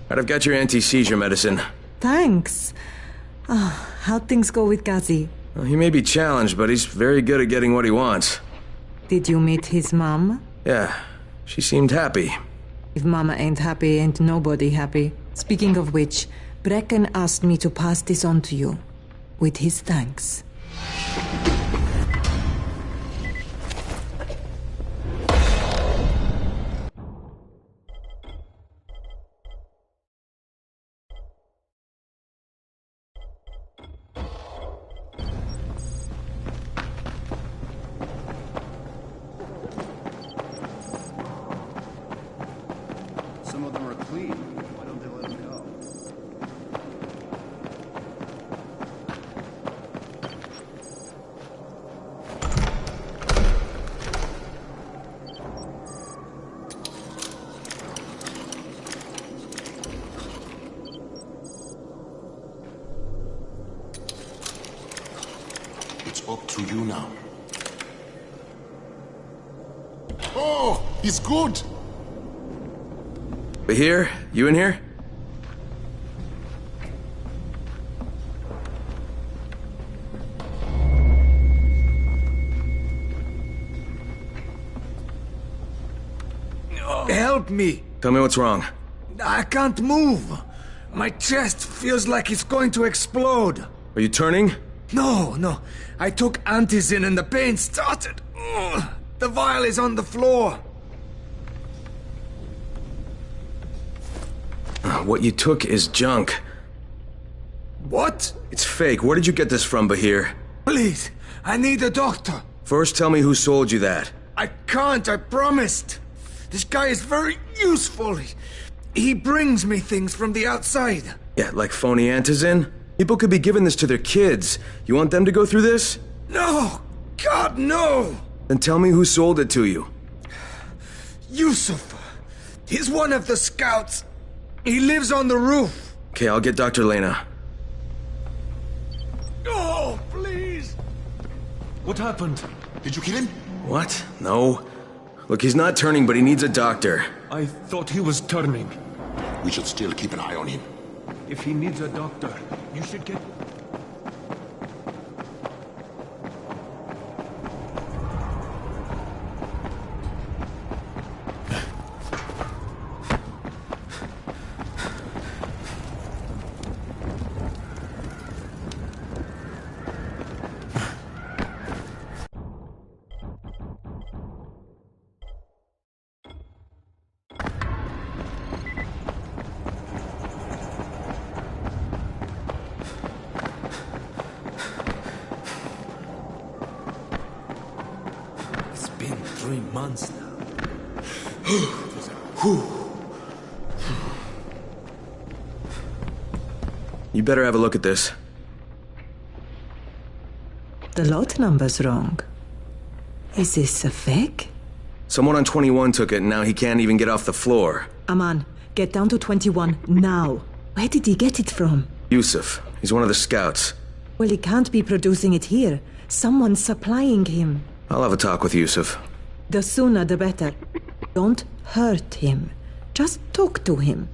I've got your anti-seizure medicine. Thanks. How'd things go with Ghazi? Well, he may be challenged, but he's very good at getting what he wants. Did you meet his mom? Yeah, she seemed happy. If Mama ain't happy, ain't nobody happy. Speaking of which, Brecken asked me to pass this on to you, with his thanks. Some of them are clean. Why don't they let them go? It's up to you now. Oh, he's good. Bahir, you in here? Help me! Tell me what's wrong. I can't move. My chest feels like it's going to explode. Are you turning? No. I took antizin and the pain started. Ugh. The vial is on the floor. What you took is junk. What? It's fake. Where did you get this from, Bahir? Please, I need a doctor. First, tell me who sold you that. I can't, I promised. This guy is very useful. He brings me things from the outside. Yeah, like phony antizin? People could be giving this to their kids. You want them to go through this? No! God, no! Then tell me who sold it to you. Yusuf. He's one of the scouts. He lives on the roof. Okay, I'll get Dr. Lena. Oh, please! What happened? Did you kill him? What? No. Look, he's not turning, but he needs a doctor. I thought he was turning. We should still keep an eye on him. If he needs a doctor, you should get... It's been 3 months now. You better have a look at this. The lot number's wrong. Is this a fake? Someone on 21 took it, and now he can't even get off the floor. Aman, get down to 21 now. Where did he get it from? Yusuf. He's one of the scouts. Well, he can't be producing it here. Someone's supplying him. I'll have a talk with Yusuf. The sooner the better. Don't hurt him. Just talk to him.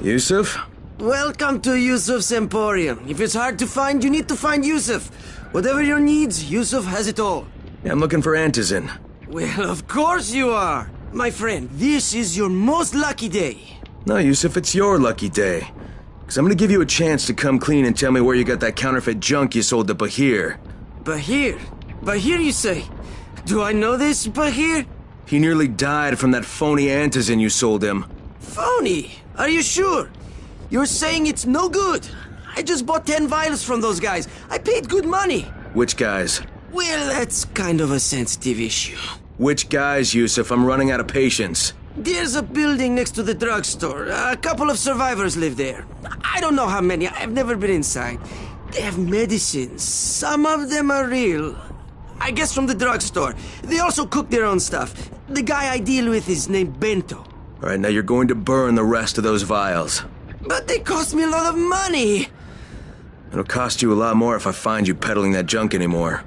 Yusuf? Welcome to Yusuf's Emporium. If it's hard to find, you need to find Yusuf. Whatever your needs, Yusuf has it all. Yeah, I'm looking for antizin. Well, of course you are. My friend, this is your most lucky day. No, Yusuf, it's your lucky day. Because I'm going to give you a chance to come clean and tell me where you got that counterfeit junk you sold to Bahir. Bahir? Bahir, you say? Do I know this Bahir? He nearly died from that phony antizin you sold him. Phony? Are you sure? You're saying it's no good. I just bought 10 vials from those guys. I paid good money. Which guys? Well, that's kind of a sensitive issue. Which guys, Yusuf? I'm running out of patience. There's a building next to the drugstore. A couple of survivors live there. I don't know how many. I've never been inside. They have medicines. Some of them are real. I guess from the drugstore. They also cook their own stuff. The guy I deal with is named Bento. All right, now you're going to burn the rest of those vials. But they cost me a lot of money. It'll cost you a lot more if I find you peddling that junk anymore.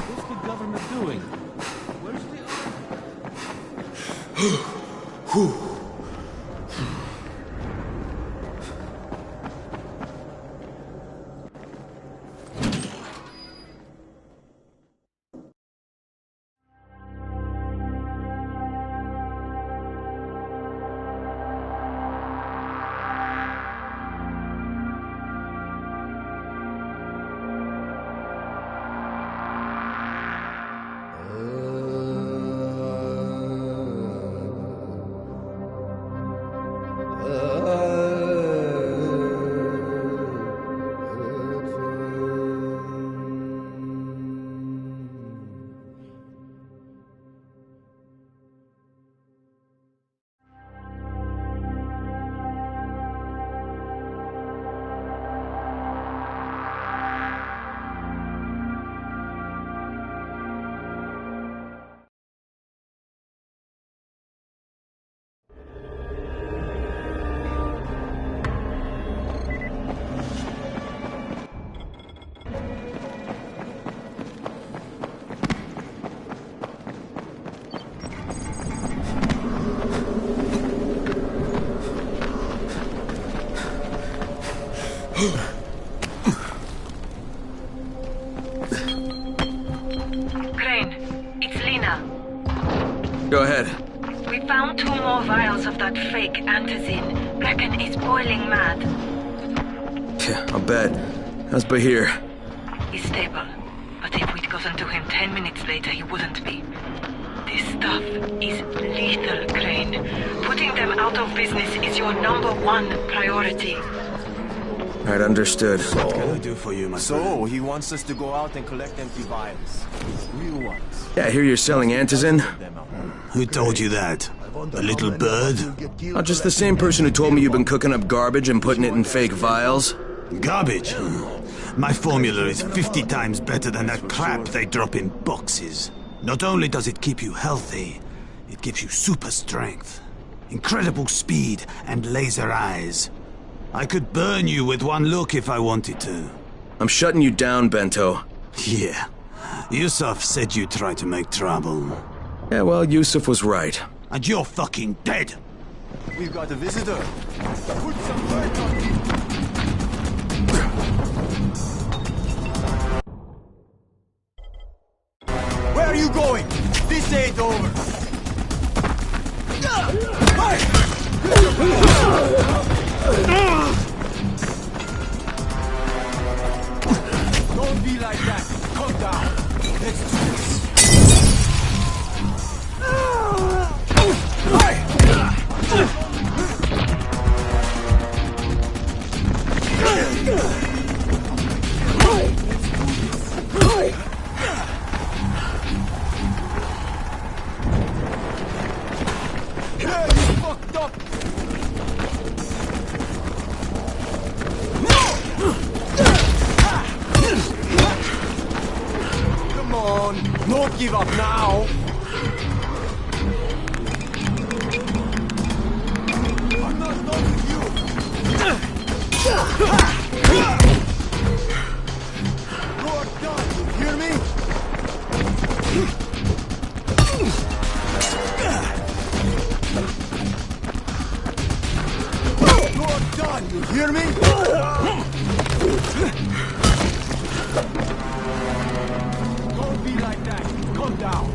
What's the government doing? Where's the army? Crane, it's Lena. Go ahead. We found 2 more vials of that fake antizin. Brecken is boiling mad. Yeah, I'll bet. How's Bahir? He's stable, but if we'd gotten to him 10 minutes later, he wouldn't be. This stuff is lethal, Crane. Putting them out of business is your #1 priority. Right, understood. What can I do for you, my friend? So, he wants us to go out and collect empty vials. Real ones. Yeah, I hear you're selling antizin. Who told you that? A little bird? Oh, just the same person who told me you've been cooking up garbage and putting it in fake vials. Garbage? My formula is 50 times better than that crap they drop in boxes. Not only does it keep you healthy, it gives you super strength, incredible speed, and laser eyes. I could burn you with one look if I wanted to. I'm shutting you down, Bento. Yeah. Yusuf said you tried to make trouble. Yeah, well, Yusuf was right. And you're fucking dead! We've got a visitor. Put some work on him. Where are you going? This ain't over. Don't be like that. Calm down. Let's do this. Come on, don't give up now. I'm not done with you. You're done, you hear me? You're done, you hear me? Don't be like that. Calm down.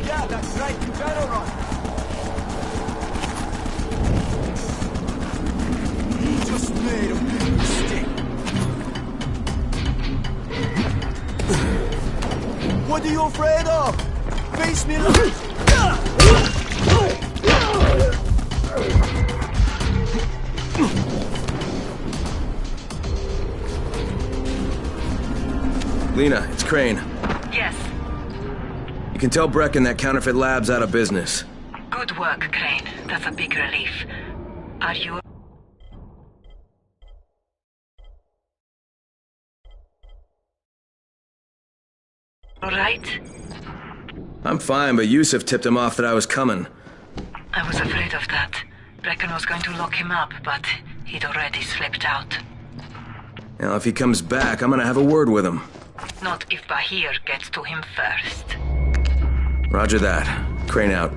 Yeah, that's right, you better run. You just made a big mistake. What are you afraid of? Face me like... Lena, it's Crane. Yes. You can tell Brecken that counterfeit lab's out of business. Good work, Crane. That's a big relief. Are you... all right? I'm fine, but Yusuf tipped him off that I was coming. I was afraid of that. Brecken was going to lock him up, but he'd already slipped out. Now, if he comes back, I'm gonna have a word with him. Not if Bahir gets to him first. Roger that. Crane out.